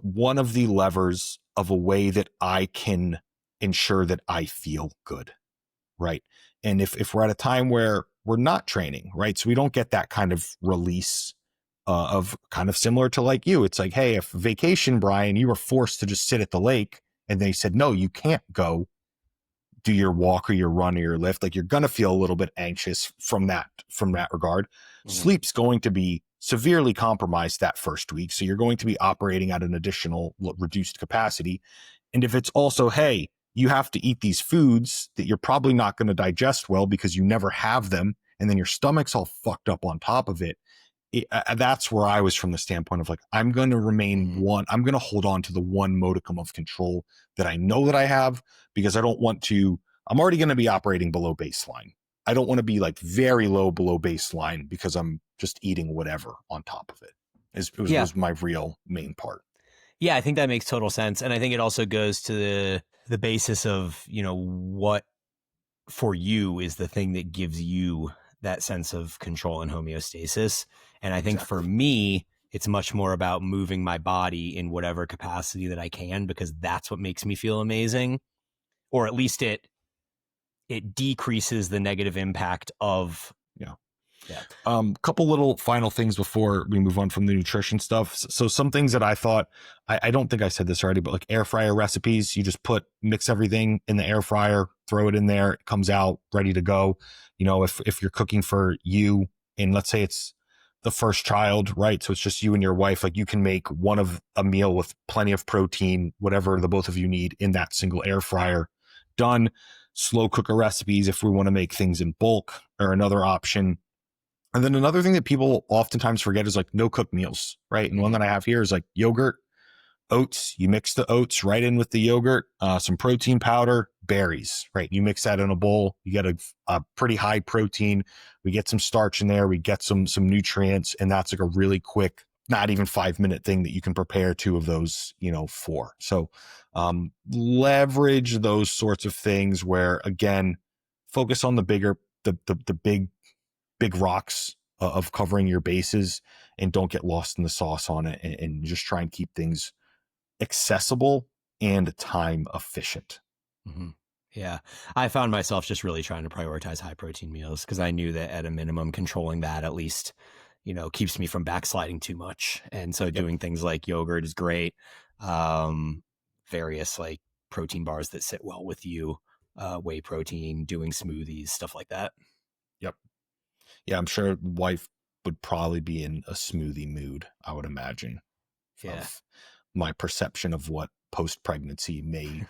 one of the levers of a way that I can ensure that I feel good, right? And if we're at a time where we're not training, right, so we don't get that kind of release of kind of similar to like you, it's like, hey, if vacation, Brian, you were forced to just sit at the lake and they said, no, you can't go do your walk or your run or your lift, like you're going to feel a little bit anxious from that regard. Mm-hmm. Sleep's going to be severely compromised that first week. So you're going to be operating at an additional reduced capacity. And if it's also, hey, you have to eat these foods that you're probably not going to digest well because you never have them, and then your stomach's all fucked up on top of it, that's where I was from the standpoint of like, I'm going to I'm going to hold on to the one modicum of control that I know that I have, because I'm already going to be operating below baseline. I don't want to be like very low below baseline because I'm just eating whatever on top of it. Was my real main part. Yeah, I think that makes total sense. And I think it also goes to the basis of, what for you is the thing that gives you that sense of control and homeostasis. And I think for me, it's much more about moving my body in whatever capacity that I can, because that's what makes me feel amazing. Or at least it decreases the negative impact of. Yeah. Couple little final things before we move on from the nutrition stuff. So some things that I thought, I don't think I said this already, but like air fryer recipes, you just mix everything in the air fryer, throw it in there, it comes out ready to go. If you're cooking for you, and let's say it's the first child, right? So it's just you and your wife, like you can make a meal with plenty of protein, whatever the both of you need in that single air fryer. Done. Slow cooker recipes, if we want to make things in bulk, are another option. And then another thing that people oftentimes forget is like no cook meals, right? And one that I have here is like yogurt, oats. You mix the oats right in with the yogurt, some protein powder, berries, right? You mix that in a bowl. You get a pretty high protein. We get some starch in there. We get some nutrients, and that's like a really quick, not even 5-minute thing that you can prepare 2 of those, for. So leverage those sorts of things where, again, focus on the big rocks of covering your bases, and don't get lost in the sauce on it, and just try and keep things accessible and time efficient. Mm-hmm. Yeah. I found myself just really trying to prioritize high protein meals, because I knew that at a minimum, controlling that at least, keeps me from backsliding too much. And so doing things like yogurt is great. Various like protein bars that sit well with you, whey protein, doing smoothies, stuff like that. Yep. Yeah, I'm sure wife would probably be in a smoothie mood, I would imagine. Yeah. Of my perception of what post-pregnancy may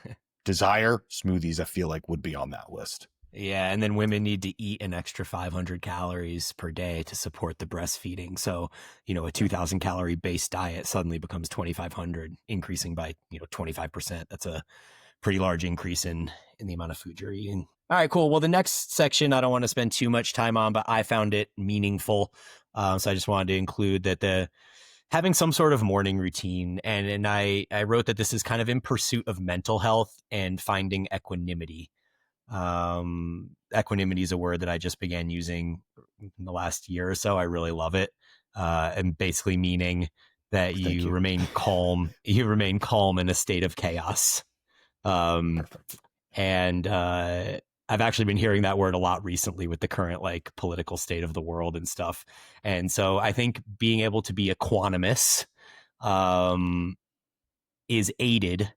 desire, smoothies I feel like would be on that list. Yeah, and then women need to eat an extra 500 calories per day to support the breastfeeding. So, a 2,000 calorie base diet suddenly becomes 2,500, increasing by, 25%. That's a pretty large increase in the amount of food you're eating. All right, cool. Well, the next section I don't want to spend too much time on, but I found it meaningful. So I just wanted to include that having some sort of morning routine. And I wrote that this is kind of in pursuit of mental health and finding equanimity. Equanimity is a word that I just began using in the last year or so. I really love it. And basically meaning that you remain calm. You remain calm in a state of chaos. And I've actually been hearing that word a lot recently with the current like political state of the world and stuff. And so I think being able to be equanimous is aided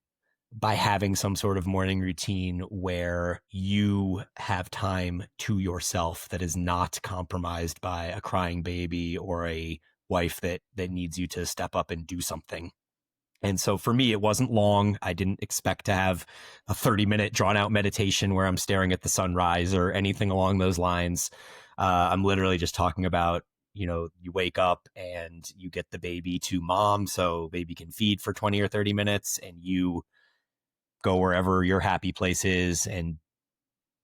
by having some sort of morning routine where you have time to yourself that is not compromised by a crying baby or a wife that needs you to step up and do something. And so for me, it wasn't long. I didn't expect to have a 30-minute drawn out meditation where I'm staring at the sunrise or anything along those lines. I'm literally just talking about, you wake up and you get the baby to mom so baby can feed for 20 or 30 minutes, and you go wherever your happy place is and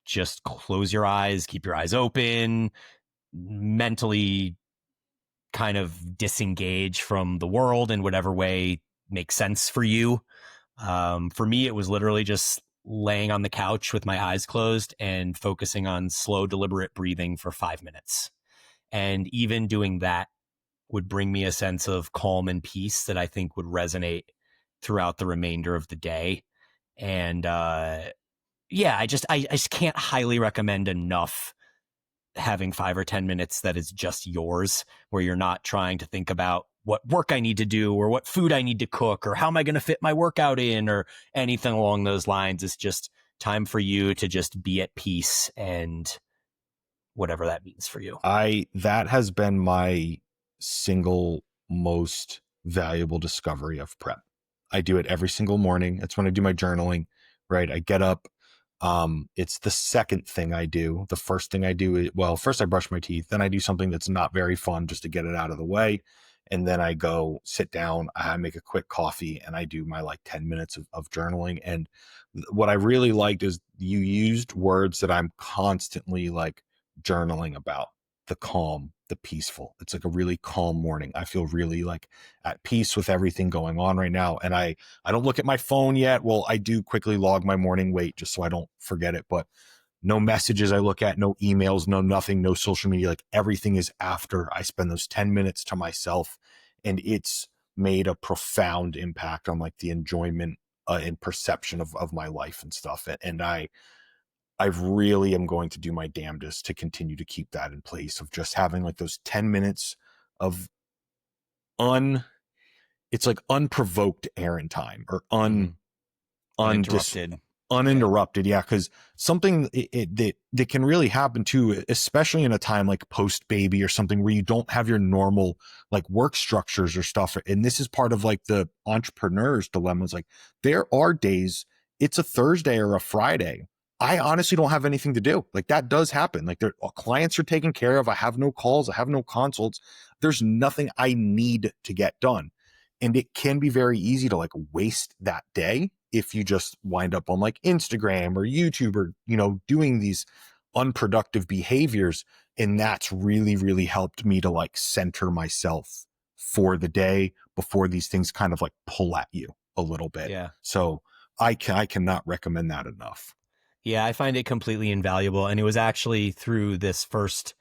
just close your eyes, keep your eyes open, mentally kind of disengage from the world in whatever way makes sense for you. For me, it was literally just laying on the couch with my eyes closed and focusing on slow, deliberate breathing for 5 minutes. And even doing that would bring me a sense of calm and peace that I think would resonate throughout the remainder of the day. And yeah, I just can't highly recommend enough having 5 or 10 minutes that is just yours, where you're not trying to think about what work I need to do or what food I need to cook or how am I going to fit my workout in or anything along those lines. It's just time for you to just be at peace and whatever that means for you. That has been my single most valuable discovery of prep. I do it every single morning. It's when I do my journaling, right? I get up. It's the second thing I do. The first thing I do is, well, first I brush my teeth, then I do something that's not very fun just to get it out of the way. And then I go sit down, I make a quick coffee, and I do my like 10 minutes of journaling. And what I really liked is you used words that I'm constantly like journaling about: the calm, the peaceful. It's like a really calm morning. I feel really like at peace with everything going on right now. And I don't look at my phone yet. Well, I do quickly log my morning weight just so I don't forget it, but no messages I look at, no emails, no nothing, no social media. Like everything is after I spend those 10 minutes to myself. And it's made a profound impact on like the enjoyment and perception of my life and stuff. And I really am going to do my damnedest to continue to keep that in place, of just having like those 10 minutes of it's like unprovoked errand time, or uninterrupted. Yeah. Cause something that can really happen too, especially in a time like post baby or something where you don't have your normal like work structures or stuff. And this is part of like the entrepreneur's dilemma. It's like, there are days, it's a Thursday or a Friday, I honestly don't have anything to do. Like that does happen. Like clients are taken care of. I have no calls. I have no consults. There's nothing I need to get done. And it can be very easy to like waste that day if you just wind up on like Instagram or YouTube or, doing these unproductive behaviors. And that's really, really helped me to like center myself for the day before these things kind of like pull at you a little bit. Yeah. So I cannot recommend that enough. Yeah, I find it completely invaluable. And it was actually through this first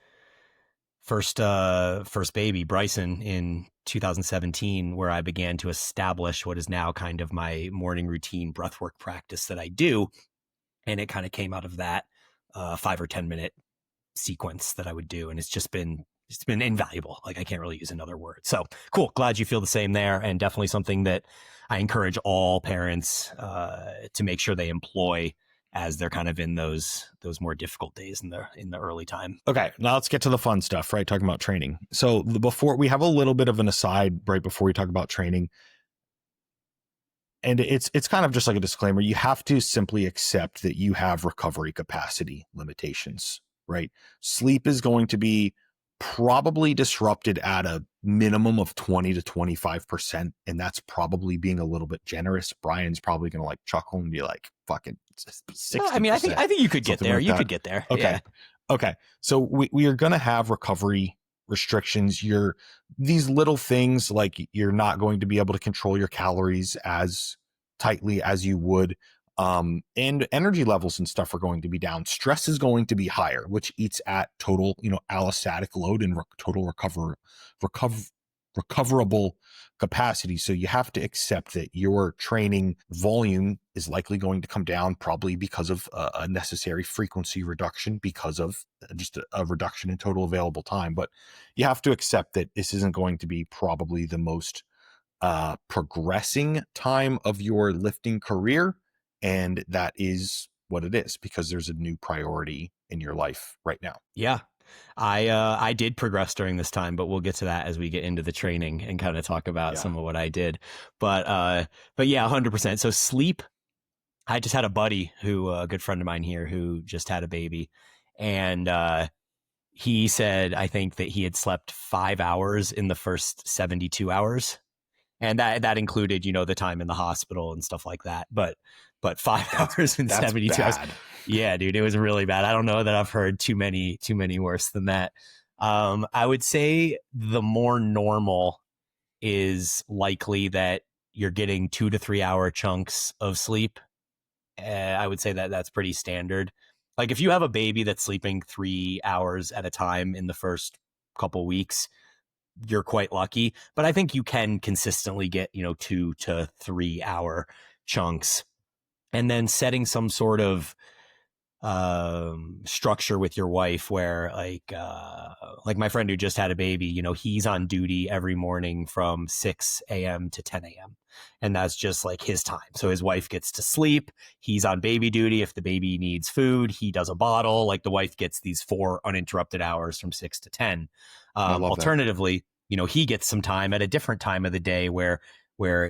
baby, Bryson, in 2017, where I began to establish what is now kind of my morning routine breathwork practice that I do. And it kind of came out of that 5 or 10 minute sequence that I would do. And it's been invaluable. Like I can't really use another word. So cool. Glad you feel the same there. And definitely something that I encourage all parents to make sure they employ as they're kind of in those more difficult days in the early time. Okay, now let's get to the fun stuff, right? Talking about training. So before we have a little bit of an aside right before we talk about training. And it's kind of just like a disclaimer. You have to simply accept that you have recovery capacity limitations, right? Sleep is going to be probably disrupted at a minimum of 20 to 25%. And that's probably being a little bit generous. Brian's probably going to like chuckle and be like, fucking 60%. I mean, I think you could get there. You could get there. Okay. Yeah. Okay. So we are going to have recovery restrictions. These little things, like you're not going to be able to control your calories as tightly as you would. And energy levels and stuff are going to be down. Stress is going to be higher, which eats at total, allostatic load and total recoverable capacity. So you have to accept that your training volume is likely going to come down, probably because of a necessary frequency reduction, because of just a reduction in total available time. But you have to accept that this isn't going to be probably the most progressing time of your lifting career. And that is what it is, because there's a new priority in your life right now. Yeah. I did progress during this time, but we'll get to that as we get into the training and kind of talk about some of what I did. But yeah, 100%. So sleep, I just had a buddy a good friend of mine here who just had a baby, and he said, I think that he had slept 5 hours in the first 72 hours. And that included, the time in the hospital and stuff like that. But 5 hours and 72 hours. Yeah, dude, it was really bad. I don't know that I've heard too many worse than that. I would say the more normal is likely that you're getting 2 to 3 hour chunks of sleep. I would say that that's pretty standard. Like if you have a baby that's sleeping 3 hours at a time in the first couple weeks, you're quite lucky. But I think you can consistently get, 2 to 3 hour chunks, and then setting some sort of structure with your wife where like my friend who just had a baby, he's on duty every morning from 6 a.m. to 10 a.m. and that's just like his time. So his wife gets to sleep, he's on baby duty. If the baby needs food, he does a bottle. Like the wife gets these 4 uninterrupted hours from 6 to 10. I love that. Alternatively, he gets some time at a different time of the day where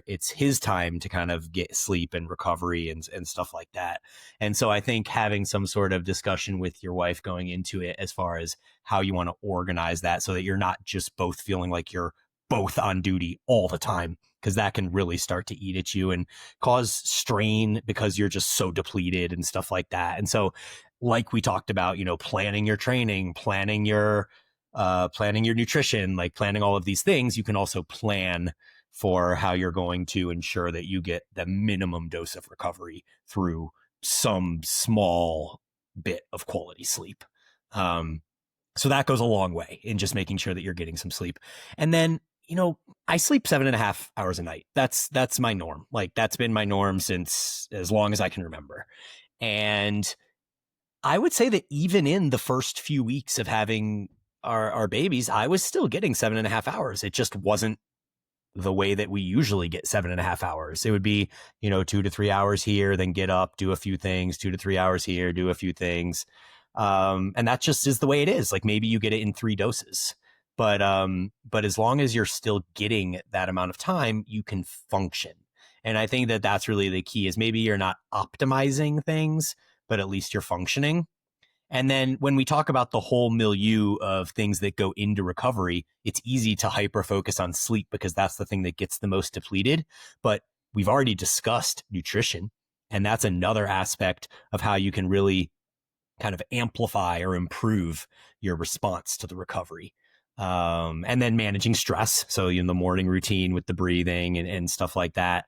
it's his time to kind of get sleep and recovery and stuff like that. And so I think having some sort of discussion with your wife going into it as far as how you want to organize that so that you're not just both feeling like you're both on duty all the time, because that can really start to eat at you and cause strain because you're just so depleted and stuff like that. And so like we talked about, planning your training, planning your nutrition, like planning all of these things, you can also plan for how you're going to ensure that you get the minimum dose of recovery through some small bit of quality sleep. So that goes a long way in just making sure that you're getting some sleep. And then, I sleep 7.5 hours a night. That's my norm. Like that's been my norm since as long as I can remember. And I would say that even in the first few weeks of having our babies, I was still getting 7.5 hours. It just wasn't the way that we usually get 7.5 hours. It would be, 2 to 3 hours here, then get up, do a few things, 2 to 3 hours here, do a few things. And that just is the way it is. Like maybe you get it in 3 doses, but as long as you're still getting that amount of time, you can function. And I think that that's really the key is maybe you're not optimizing things, but at least you're functioning. And then when we talk about the whole milieu of things that go into recovery, it's easy to hyper focus on sleep because that's the thing that gets the most depleted. But we've already discussed nutrition, and that's another aspect of how you can really kind of amplify or improve your response to the recovery. And then managing stress. So, the morning routine with the breathing and stuff like that.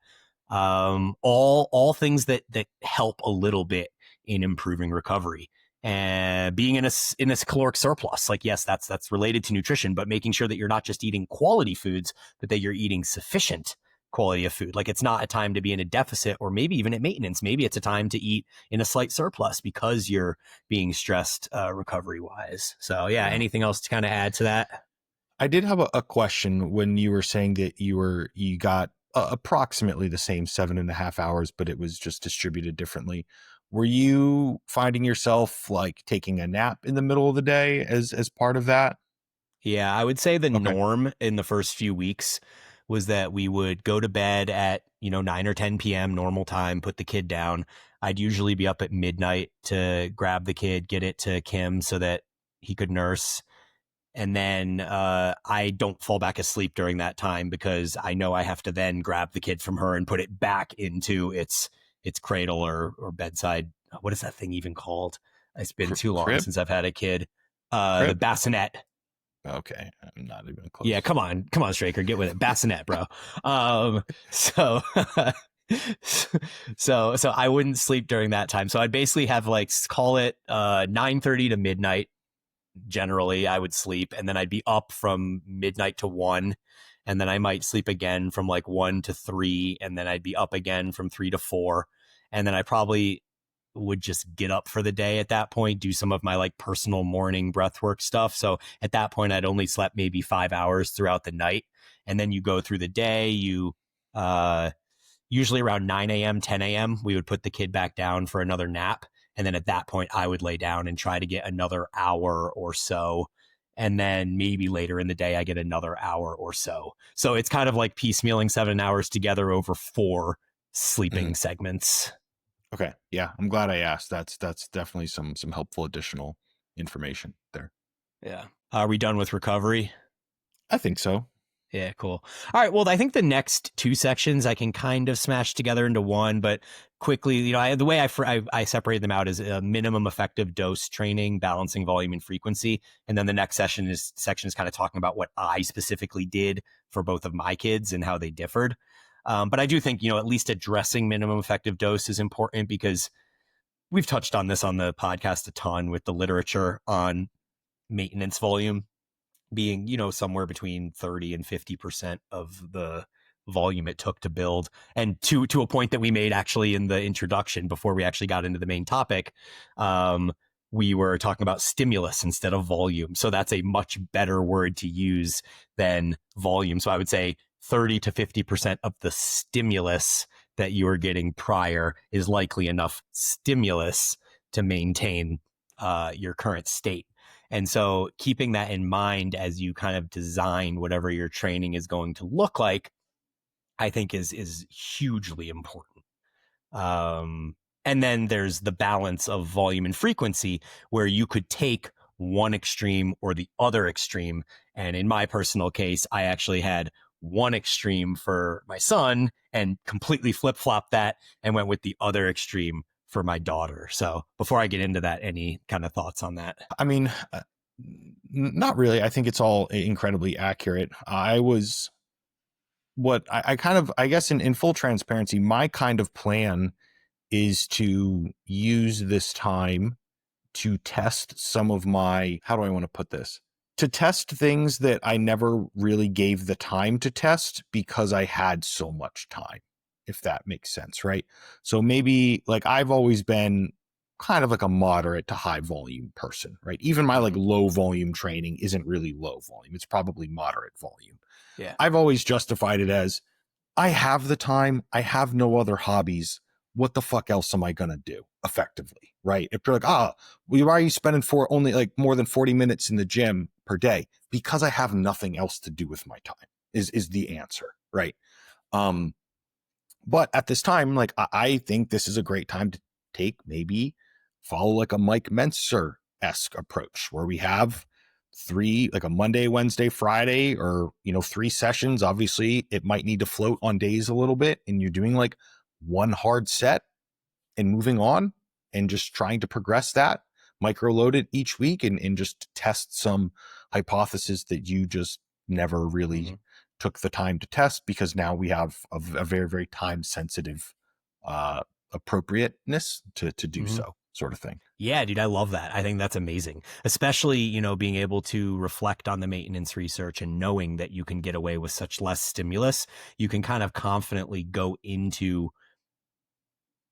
All things that help a little bit in improving recovery. And being in a caloric surplus, like yes, that's related to nutrition, but making sure that you're not just eating quality foods, but that you're eating sufficient quality of food. Like it's not a time to be in a deficit or maybe even at maintenance. Maybe it's a time to eat in a slight surplus because you're being stressed recovery wise. So yeah, anything else to kind of add to that? I did have a question when you were saying that you got approximately the same 7.5 hours, but it was just distributed differently. Were you finding yourself like taking a nap in the middle of the day as part of that? Yeah, I would say the Okay. norm in the first few weeks was that we would go to bed at, 9 or 10 p.m. normal time, put the kid down. I'd usually be up at midnight to grab the kid, get it to Kim so that he could nurse. And then I don't fall back asleep during that time because I know I have to then grab the kid from her and put it back into its cradle or bedside. What is that thing even called? It's been too long Crib? since I've had a kid. The Crib? bassinet. Okay. I'm not even close. Yeah, come on, Straker, get with it. Bassinet, bro. So so I wouldn't sleep during that time. So I'd basically have like call it 9:30 to midnight. Generally, I would sleep, and then I'd be up from midnight to 1, and then I might sleep again from like 1 to 3, and then I'd be up again from 3 to 4, and then I probably would just get up for the day at that point, do some of my like personal morning breathwork stuff. So at that point, I'd only slept maybe 5 hours throughout the night. And then you go through the day, uh, usually around 9 a.m., 10 a.m., we would put the kid back down for another nap. And then at that point, I would lay down and try to get another hour or so. And then maybe later in the day, I get another hour or so. So it's kind of like piecemealing 7 hours together over 4 sleeping segments. Okay. Yeah. I'm glad I asked. That's definitely some helpful additional information there. Yeah. Are we done with recovery? I think so. Yeah, cool. All right. Well, I think the next two sections I can kind of smash together into one, but quickly, the way I separate them out is a minimum effective dose training, balancing volume and frequency. And then the next section is kind of talking about what I specifically did for both of my kids and how they differed. But I do think, at least addressing minimum effective dose is important because we've touched on this on the podcast a ton with the literature on maintenance volume being, somewhere between 30 and 50% of the volume it took to build. And to a point that we made actually in the introduction before we actually got into the main topic, we were talking about stimulus instead of volume. So that's a much better word to use than volume. So I would say 30 to 50% of the stimulus that you are getting prior is likely enough stimulus to maintain your current state. And so keeping that in mind as you kind of design whatever your training is going to look like, I think is hugely important. And then there's the balance of volume and frequency where you could take one extreme or the other extreme. And in my personal case, I actually had one extreme for my son and completely flip-flopped that and went with the other extreme for my daughter. So before I get into that, any kind of thoughts on that? I mean, not really. I think it's all incredibly accurate. I guess in full transparency, my kind of plan is to use this time to test some of my, how do I want to put this? To test things that I never really gave the time to test because I had so much time, if that makes sense, right? So maybe like I've always been kind of like a moderate to high volume person, right? Even my like low volume training isn't really low volume. It's probably moderate volume. Yeah. I've always justified it as I have the time. I have no other hobbies. What the fuck else am I going to do effectively? Right. If you're like, why are you spending only like more than 40 minutes in the gym per day? Because I have nothing else to do with my time is the answer. Right. But at this time, like, I think this is a great time to follow like a Mike Menser-esque approach where we have three, like a Monday, Wednesday, Friday, or, 3 sessions. Obviously it might need to float on days a little bit, and you're doing like one hard set and moving on and just trying to progress that, micro load it each week and just test some hypothesis that you just never really took the time to test, because now we have a very, very time sensitive appropriateness to do so, sort of thing. Yeah, dude, I love that. I think that's amazing, especially, being able to reflect on the maintenance research and knowing that you can get away with such less stimulus. You can kind of confidently go into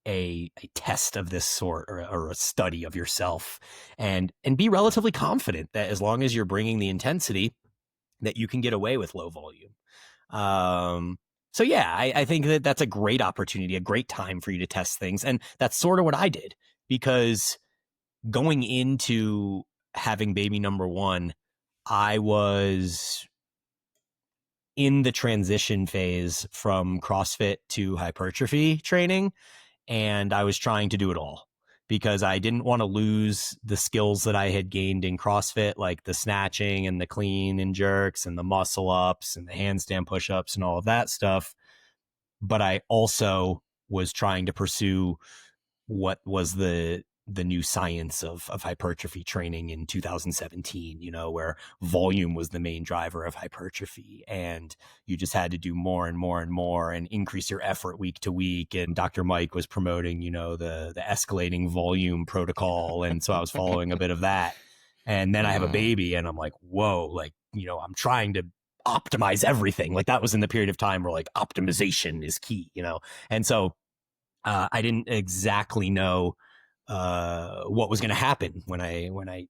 a test of this sort or a study of yourself and be relatively confident that as long as you're bringing the intensity that you can get away with low volume. So yeah, I think that that's a great opportunity, a great time for you to test things. And that's sort of what I did, because going into having baby number one, I was in the transition phase from CrossFit to hypertrophy training. And I was trying to do it all because I didn't want to lose the skills that I had gained in CrossFit, like the snatching and the clean and jerks and the muscle ups and the handstand push-ups and all of that stuff. But I also was trying to pursue what was the new science of hypertrophy training in 2017, where volume was the main driver of hypertrophy, and you just had to do more and more and more and increase your effort week to week. And Dr. Mike was promoting, the escalating volume protocol. And so I was following a bit of that. And then I have a baby and I'm like, whoa, like, I'm trying to optimize everything. Like that was in the period of time where like optimization is key, And so I didn't exactly know what was going to happen when I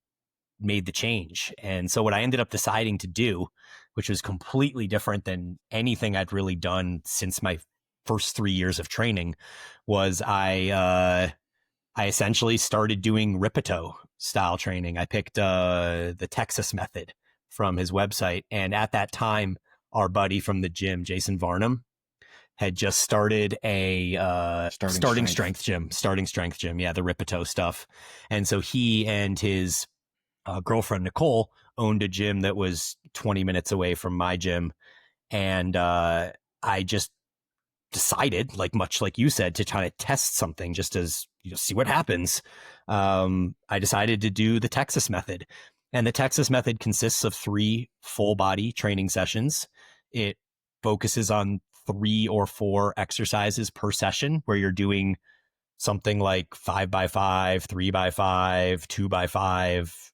made the change. And so what I ended up deciding to do, which was completely different than anything I'd really done since my first 3 years of training, was I essentially started doing Rippito style training. I picked the Texas method from his website. And at that time, our buddy from the gym, Jason Varnum, had just started a starting strength gym. Yeah, the Rippito stuff. And so he and his girlfriend, Nicole, owned a gym that was 20 minutes away from my gym. And I just decided, like much like you said, to try to test something just as see what happens. I decided to do the Texas method. And the Texas method consists of 3 full body training sessions. It focuses on 3 or 4 exercises per session where you're doing something like 5x5, 3x5, 2x5,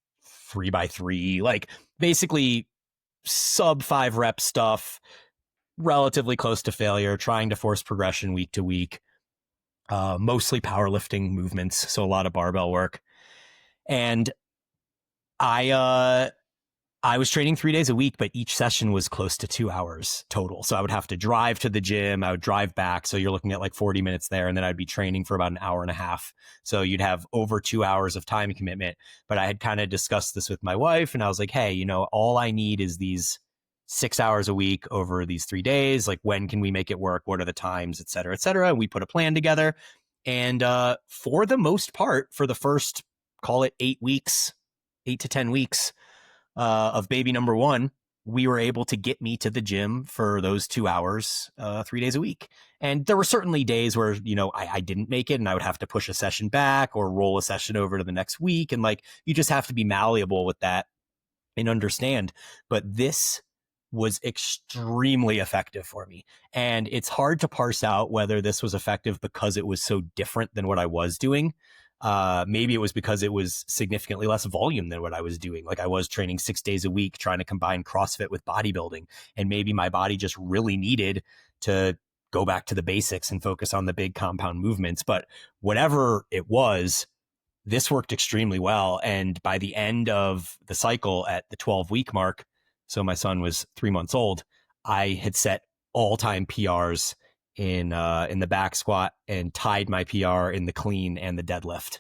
3x3, like basically sub 5 rep stuff, relatively close to failure, trying to force progression week to week, mostly powerlifting movements. So a lot of barbell work. And I was training 3 days a week, but each session was close to 2 hours total. So I would have to drive to the gym. I would drive back. So you're looking at like 40 minutes there. And then I'd be training for about an hour and a half. So you'd have over 2 hours of time commitment. But I had kind of discussed this with my wife and I was like, hey, all I need is these 6 hours a week over these 3 days. Like, when can we make it work? What are the times, et cetera, et cetera. And we put a plan together. And for the most part, for the first, call it 8 weeks, 8 to 10 weeks, of baby number 1, we were able to get me to the gym for those 2 hours, 3 days a week. And there were certainly days where, I didn't make it and I would have to push a session back or roll a session over to the next week. And like, you just have to be malleable with that and understand. But this was extremely effective for me. And it's hard to parse out whether this was effective because it was so different than what I was doing. Maybe it was because it was significantly less volume than what I was doing. Like, I was training 6 days a week, trying to combine CrossFit with bodybuilding. And maybe my body just really needed to go back to the basics and focus on the big compound movements. But whatever it was, this worked extremely well. And by the end of the cycle at the 12-week mark, so my son was 3 months old, I had set all-time PRs in the back squat and tied my PR in the clean and the deadlift,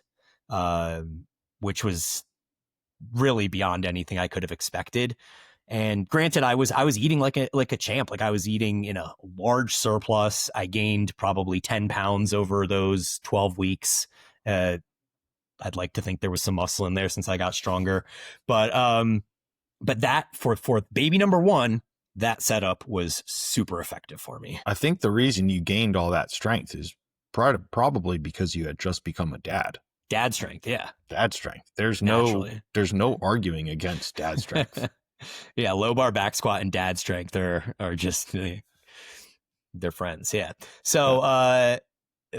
which was really beyond anything I could have expected. And granted, I was eating like a champ. Like, I was eating in a large surplus. I gained probably 10 pounds over those 12 weeks. I'd like to think there was some muscle in there since I got stronger, but that for baby number 1, that setup was super effective for me. I think the reason you gained all that strength is probably because you had just become a dad. Dad strength, yeah. Dad strength. There's Naturally. no arguing against dad strength. Yeah, low bar back squat and dad strength are just they're friends. Yeah. So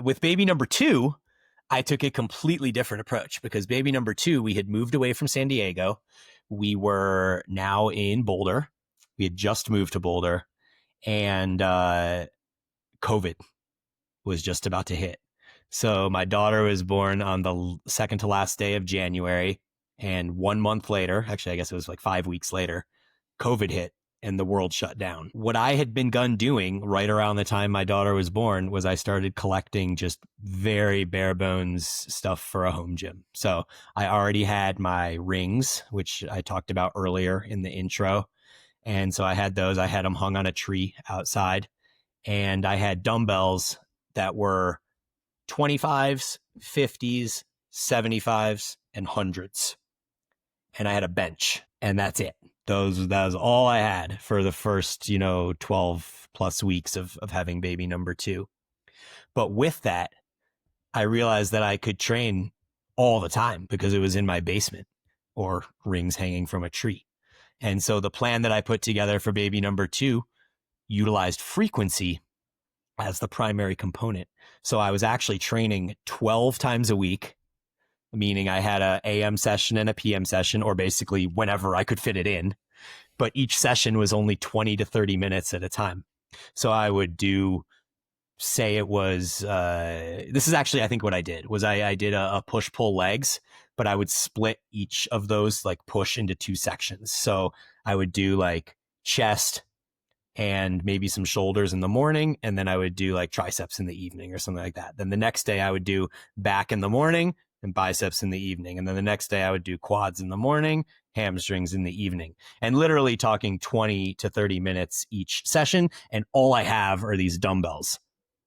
with baby number 2, I took a completely different approach because baby number 2, we had moved away from San Diego. We were now in Boulder. We had just moved to Boulder, and COVID was just about to hit. So my daughter was born on the second to last day of January, and 1 month later, actually, I guess it was like 5 weeks later, COVID hit and the world shut down. What I had begun doing right around the time my daughter was born was I started collecting just very bare bones stuff for a home gym. So I already had my rings, which I talked about earlier in the intro. And so I had those. I had them hung on a tree outside. And I had dumbbells that were 25s, 50s, 75s, and 100s. And I had a bench, and that's it. That was all I had for the first, 12 plus weeks of having baby number 2. But with that, I realized that I could train all the time because it was in my basement or rings hanging from a tree. And so the plan that I put together for baby number 2 utilized frequency as the primary component. So I was actually training 12 times a week, meaning I had a AM session and a PM session, or basically whenever I could fit it in. But each session was only 20 to 30 minutes at a time. So I would do, say it was, this is actually, I think what I did was I did a push-pull legs, but I would split each of those, like push into 2 sections. So I would do like chest and maybe some shoulders in the morning. And then I would do like triceps in the evening or something like that. Then the next day I would do back in the morning and biceps in the evening. And then the next day I would do quads in the morning, hamstrings in the evening, and literally talking 20 to 30 minutes each session. And all I have are these dumbbells,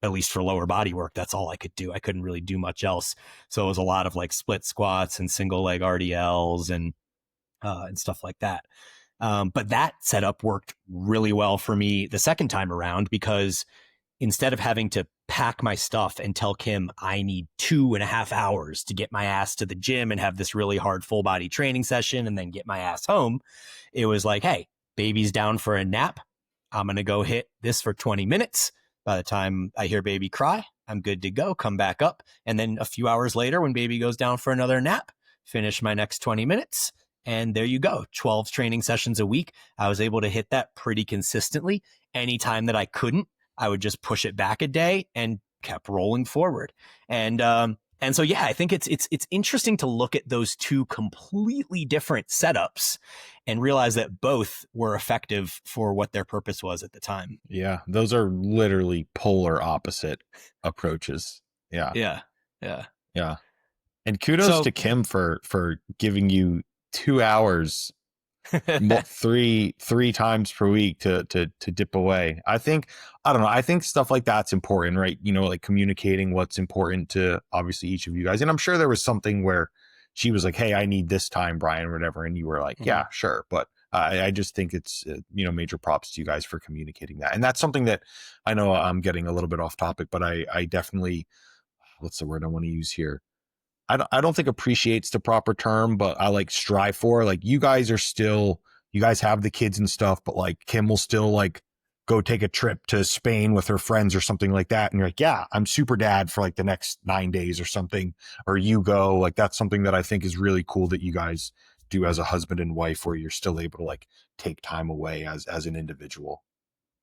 at least for lower body work. That's all I could do. I couldn't really do much else. So it was a lot of like split squats and single leg RDLs and stuff like that. But that setup worked really well for me the second time around, because instead of having to pack my stuff and tell Kim I need 2.5 hours to get my ass to the gym and have this really hard full body training session and then get my ass home, it was like, hey, baby's down for a nap. I'm going to go hit this for 20 minutes. By the time I hear baby cry, I'm good to go, come back up. And then a few hours later, when baby goes down for another nap, finish my next 20 minutes. And there you go. 12 training sessions a week. I was able to hit that pretty consistently. Anytime that I couldn't, I would just push it back a day and kept rolling forward. And so, yeah, I think it's interesting to look at those two completely different setups and realize that both were effective for what their purpose was at the time. Yeah, those are literally polar opposite approaches. Yeah. Yeah. Yeah. Yeah. And kudos to Kim for giving you 2 hours three times per week to dip away. I don't know. I think stuff like that's important, right? You know, like communicating what's important to obviously each of you guys. And I'm sure there was something where she was like, hey, I need this time, Brian, or whatever. And you were like, yeah, sure. But I just think it's, major props to you guys for communicating that. And that's something that I know I'm getting a little bit off topic, but I definitely, what's the word I want to use here? I don't think appreciate's the proper term, but I like strive for. Like, you guys have the kids and stuff, but like Kim will still like go take a trip to Spain with her friends or something like that. And you're like, yeah, I'm super dad for like the next 9 days or something, or you go. Like, that's something that I think is really cool that you guys do as a husband and wife, where you're still able to like take time away as an individual.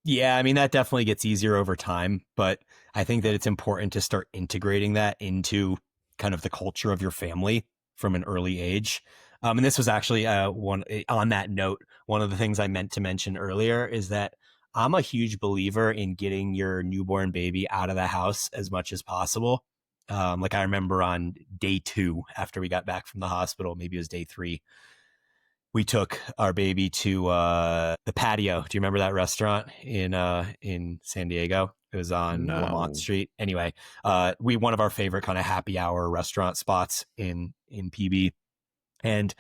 Yeah, I mean, that definitely gets easier over time, but I think that it's important to start integrating that into kind of the culture of your family from an early age. And this was actually on that note, one of the things I meant to mention earlier is that I'm a huge believer in getting your newborn baby out of the house as much as possible. Like, I remember on day 2, after we got back from the hospital, maybe it was day 3, we took our baby to the Patio. Do you remember that restaurant in San Diego? It was on Lamont Street. Anyway, one of our favorite kind of happy hour restaurant spots in PB. And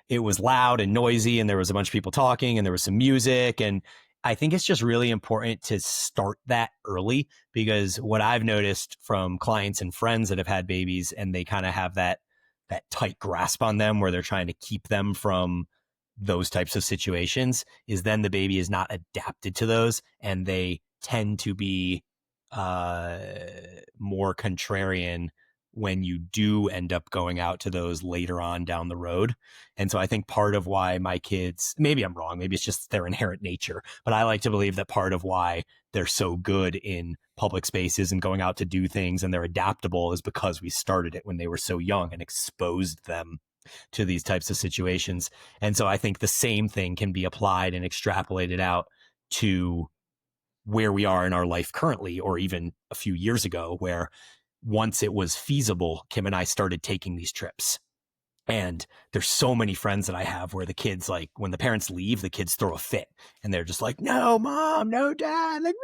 it was loud and noisy, and there was a bunch of people talking, and there was some music. And I think it's just really important to start that early, because what I've noticed from clients and friends that have had babies, and they kind of have that tight grasp on them where they're trying to keep them from those types of situations, is then the baby is not adapted to those, and they tend to be more contrarian when you do end up going out to those later on down the road. And so I think part of why my kids, maybe I'm wrong, maybe it's just their inherent nature, but I like to believe that part of why they're so good in public spaces and going out to do things and they're adaptable is because we started it when they were so young and exposed them to these types of situations. And so I think the same thing can be applied and extrapolated out to where we are in our life currently, or even a few years ago, where once it was feasible, Kim and I started taking these trips. And there's so many friends that I have where the kids, like, when the parents leave, the kids throw a fit and they're just like, no, mom, no, dad, like,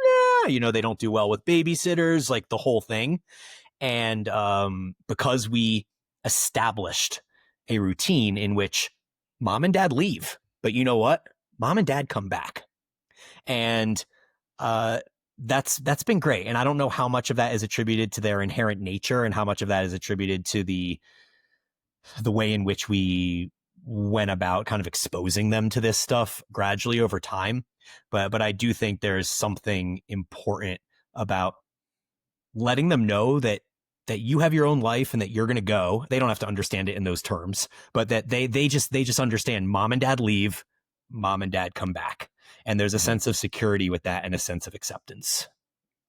no, they don't do well with babysitters, like the whole thing. And because we established a routine in which mom and dad leave, but you know what? Mom and dad come back. And that's been great. And I don't know how much of that is attributed to their inherent nature and how much of that is attributed to the way in which we went about kind of exposing them to this stuff gradually over time. But I do think there's something important about letting them know that you have your own life and that you're going to go. They don't have to understand it in those terms, but that they just understand mom and dad leave, mom and dad come back. And there's a sense of security with that and a sense of acceptance.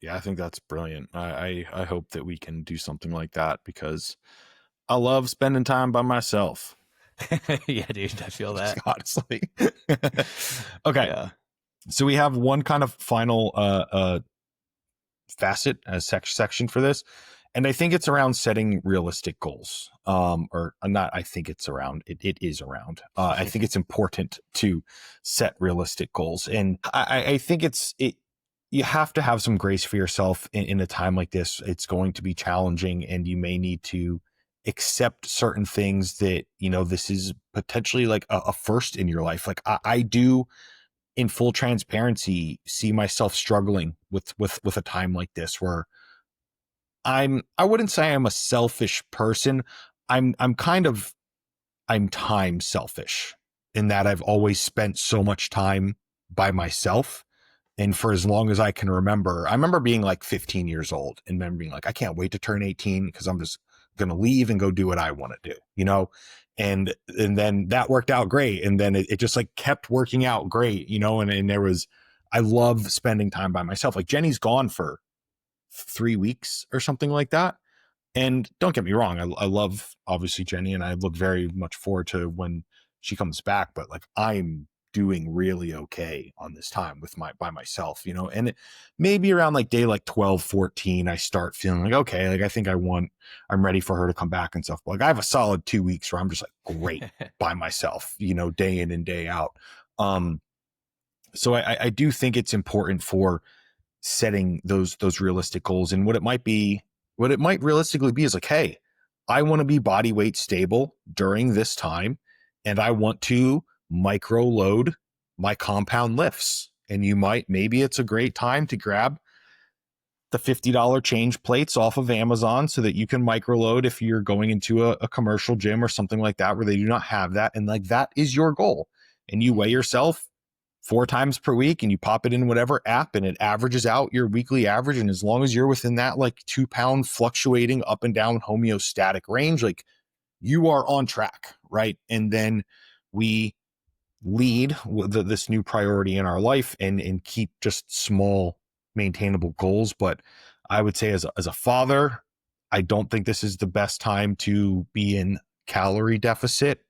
Yeah, I think that's brilliant. I hope that we can do something like that, because I love spending time by myself. Yeah, dude, I feel that. Honestly. Okay. Yeah. So we have one kind of final facet, a section for this. And I think it's around setting realistic goals. Or not, I think it's around, it is around. I think it's important to set realistic goals. And I think you have to have some grace for yourself in a time like this. It's going to be challenging, and you may need to accept certain things that, this is potentially like a first in your life. Like I do, in full transparency, see myself struggling with a time like this where I wouldn't say I'm a selfish person. I'm kind of, I'm time selfish in that I've always spent so much time by myself. And for as long as I can remember, I remember being like 15 years old and remember being like, I can't wait to turn 18 because I'm just going to leave and go do what I want to do. And then that worked out great. And then it just like kept working out great, and there was, I love spending time by myself. Like Jenny's gone for 3 weeks or something like that. And don't get me wrong, I love obviously Jenny, and I look very much forward to when she comes back. But like I'm doing really okay on this time with by myself, and maybe around like day like 12, 14, I start feeling like, okay, like I think I'm ready for her to come back and stuff. But like I have a solid 2 weeks where I'm just like great by myself, day in and day out. So I do think it's important for setting those realistic goals. And what it might realistically be is like, hey, I want to be body weight stable during this time, and I want to micro load my compound lifts. And maybe it's a great time to grab the $50 change plates off of Amazon so that you can micro load if you're going into a commercial gym or something like that where they do not have that. And like that is your goal. And you weigh yourself 4 times per week and you pop it in whatever app and it averages out your weekly average. And as long as you're within that like 2-pound fluctuating up and down homeostatic range, like you are on track, right? And then we lead with this new priority in our life and keep just small maintainable goals. But I would say as a father, I don't think this is the best time to be in calorie deficit.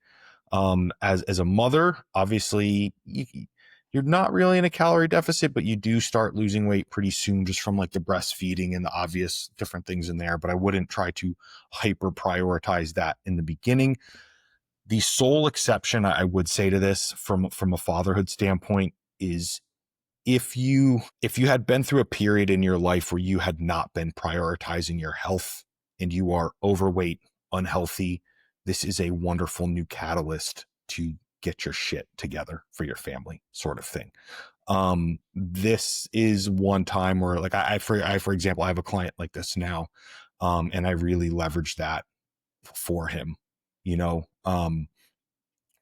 As a mother, obviously you're not really in a calorie deficit, but you do start losing weight pretty soon just from like the breastfeeding and the obvious different things in there. But I wouldn't try to hyper prioritize that in the beginning. The sole exception I would say to this from a fatherhood standpoint is if you had been through a period in your life where you had not been prioritizing your health and you are overweight, unhealthy, this is a wonderful new catalyst to get your shit together for your family, sort of thing. This is one time where like for example, I have a client like this now, and I really leverage that for him,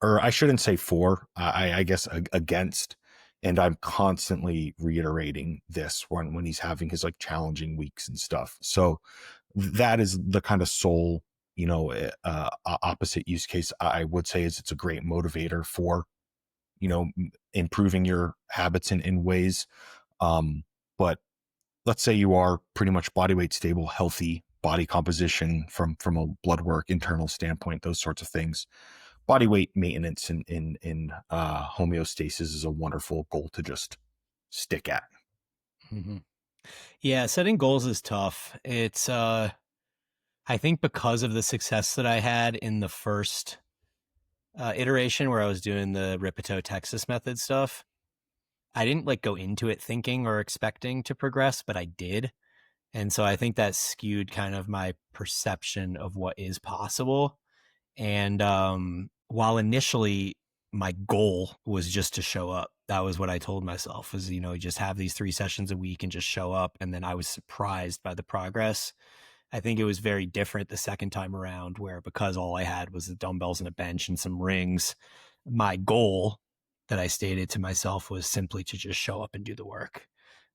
or I shouldn't say for, I guess against. And I'm constantly reiterating this when he's having his like challenging weeks and stuff. So that is the kind of sole, opposite use case I would say is it's a great motivator for, improving your habits in ways. But let's say you are pretty much body weight stable, healthy body composition from a blood work, internal standpoint, those sorts of things. Body weight maintenance in homeostasis is a wonderful goal to just stick at. Mm-hmm. Yeah, setting goals is tough. It's I think because of the success that I had in the first iteration where I was doing the Ripito Texas method stuff, I didn't like go into it thinking or expecting to progress, but I did. And so I think that skewed kind of my perception of what is possible. And while initially my goal was just to show up, that was what I told myself was, just have these 3 sessions a week and just show up. And then I was surprised by the progress. I think it was very different the second time around where because all I had was the dumbbells and a bench and some rings, my goal that I stated to myself was simply to just show up and do the work.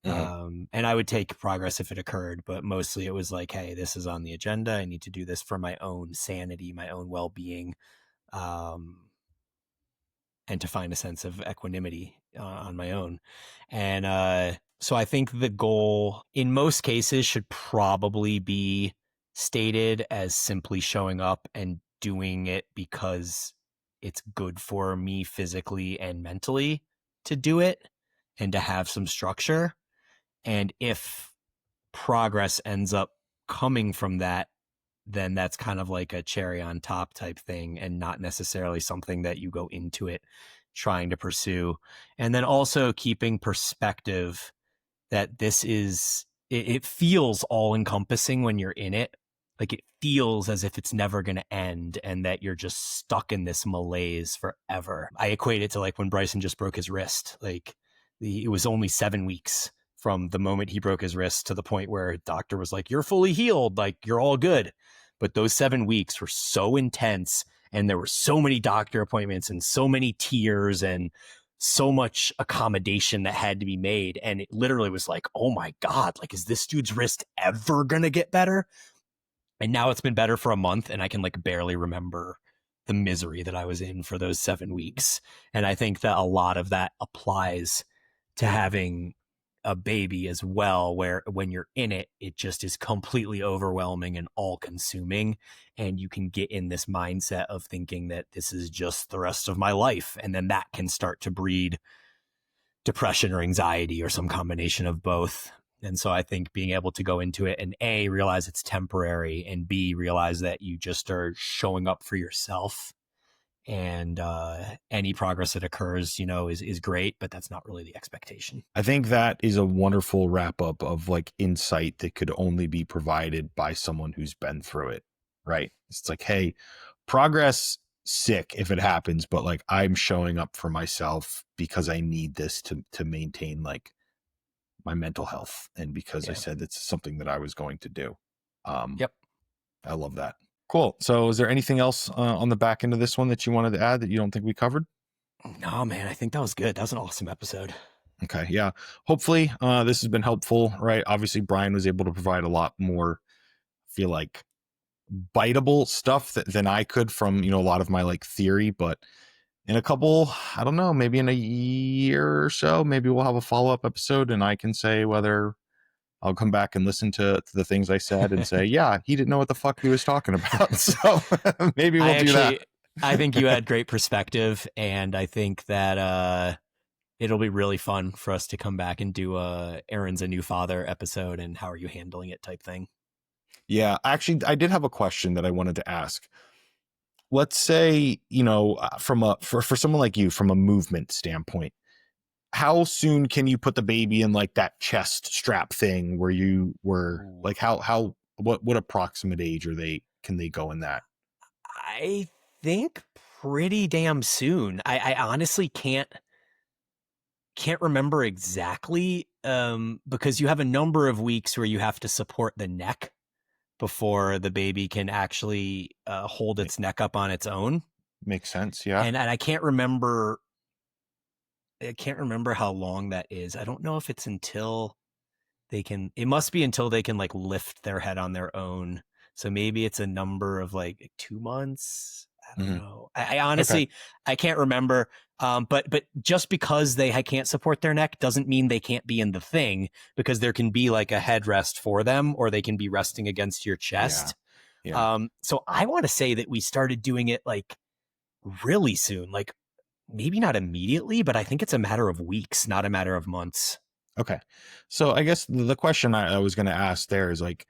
And I would take progress if it occurred, but mostly it was like, hey, this is on the agenda. I need to do this for my own sanity, my own well-being, and to find a sense of equanimity on my own. And so I think the goal in most cases should probably be stated as simply showing up and doing it because it's good for me physically and mentally to do it and to have some structure. And if progress ends up coming from that, then that's kind of like a cherry on top type thing and not necessarily something that you go into it trying to pursue. And then also keeping perspective that this is, it feels all encompassing when you're in it. like it feels as if it's never going to end and that you're just stuck in this malaise forever. I equate it to like when Bryson just broke his wrist. Like it was only 7 weeks from the moment he broke his wrist to the point where a doctor was like, you're fully healed, like you're all good. But those 7 weeks were so intense, and there were so many doctor appointments and so many tears and so much accommodation that had to be made. And it literally was like, oh my God, like, is this dude's wrist ever going to get better? And now it's been better for a month, and I can like barely remember the misery that I was in for those 7 weeks. And I think that a lot of that applies to having a baby as well, where when you're in it, it just is completely overwhelming and all consuming. And you can get in this mindset of thinking that this is just the rest of my life. And then that can start to breed depression or anxiety or some combination of both. And so I think being able to go into it and A, realize it's temporary, and B, realize that you just are showing up for yourself, and any progress that occurs, is great, but that's not really the expectation. I think that is a wonderful wrap up of like insight that could only be provided by someone who's been through it, right? It's like, hey, progress, sick if it happens, but like I'm showing up for myself because I need this to maintain like my mental health, and because I said it's something that I was going to do. Yep. I love that. Cool. So is there anything else on the back end of this one that you wanted to add that you don't think we covered? No, man, I think that was good. That was an awesome episode. Okay. Yeah. Hopefully this has been helpful, right? Obviously Brian was able to provide a lot more, I feel like, biteable stuff than I could from, a lot of my like theory, but in a couple, I don't know, maybe in a year or so, maybe we'll have a follow-up episode and I can say whether I'll come back and listen to the things I said and say, yeah, he didn't know what the fuck he was talking about. So maybe we'll do that. I think you had great perspective, and I think that it'll be really fun for us to come back and do Aaron's a new father episode and how are you handling it type thing. Yeah, actually, I did have a question that I wanted to ask. Let's say, for someone like you, from a movement standpoint, how soon can you put the baby in like that chest strap thing where you were like, what approximate age can they go in that? I think pretty damn soon. I honestly can't remember exactly, because you have a number of weeks where you have to support the neck before the baby can actually hold its neck up on its own. Makes sense. Yeah. And I can't remember how long that is. I don't know if it's until it must be until they can like lift their head on their own. So maybe it's a number of like 2 months. I don't know. I honestly, I can't remember. But just because I can't support their neck doesn't mean they can't be in the thing, because there can be like a headrest for them, or they can be resting against your chest. Yeah. So I want to say that we started doing it like really soon, like maybe not immediately, but I think it's a matter of weeks, not a matter of months. Okay. So I guess the question I was going to ask there is like,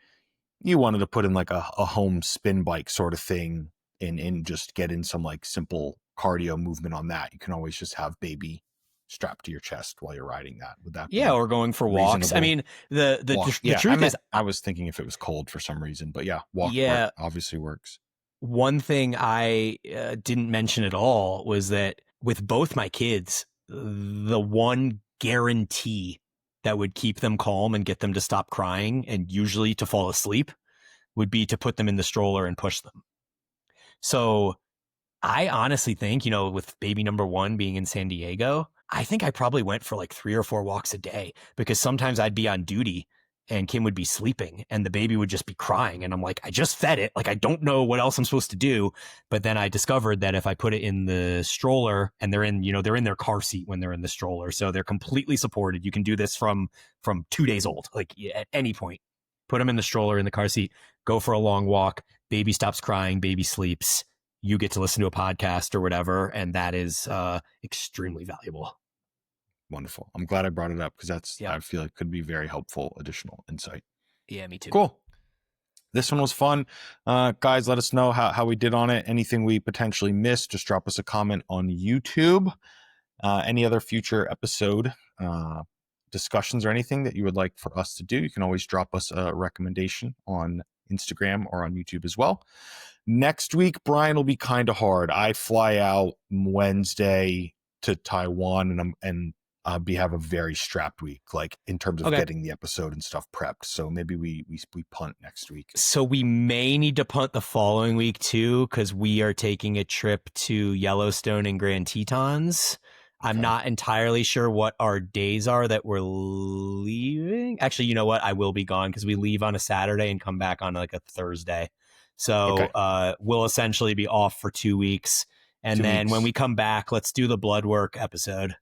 you wanted to put in like a home spin bike sort of thing and just get in some like simple cardio movement on that. You can always just have baby strapped to your chest while you're riding that. Would that be or going for walks? I mean, the truth is, I was thinking if it was cold for some reason, but walk obviously works. One thing I didn't mention at all was that with both my kids, the one guarantee that would keep them calm and get them to stop crying, and usually to fall asleep, would be to put them in the stroller and push them. So I honestly think, with baby number one being in San Diego, I think I probably went for like 3 or 4 walks a day, because sometimes I'd be on duty and Kim would be sleeping and the baby would just be crying. And I'm like, I just fed it. Like, I don't know what else I'm supposed to do. But then I discovered that if I put it in the stroller, and they're in their car seat when they're in the stroller, so they're completely supported. You can do this from 2 days old, like at any point. Put them in the stroller, in the car seat, go for a long walk. Baby stops crying, baby sleeps. You get to listen to a podcast or whatever. And that is extremely valuable. Wonderful. I'm glad I brought it up, because I feel like could be very helpful additional insight. Yeah, me too. Cool. This one was fun. Guys, let us know how we did on it. Anything we potentially missed, just drop us a comment on YouTube. Any other future episode discussions or anything that you would like for us to do, you can always drop us a recommendation on Instagram or on YouTube as well. Next week, Brian, will be kind of hard. I fly out Wednesday to Taiwan, and have a very strapped week, like in terms of getting the episode and stuff prepped. So maybe we punt next week. So we may need to punt the following week too, because we are taking a trip to Yellowstone and Grand Tetons. I'm not entirely sure what our days are that we're leaving. Actually, you know what? I will be gone because we leave on a Saturday and come back on like a Thursday. So we'll essentially be off for 2 weeks. And then when we come back, let's do the blood work episode.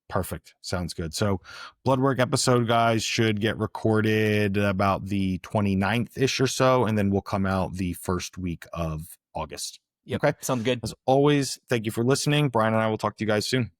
Perfect. Sounds good. So blood work episode, guys, should get recorded about the 29th-ish or so, and then we'll come out the first week of August. Yep. Okay. Sounds good. As always, thank you for listening. Brian and I will talk to you guys soon.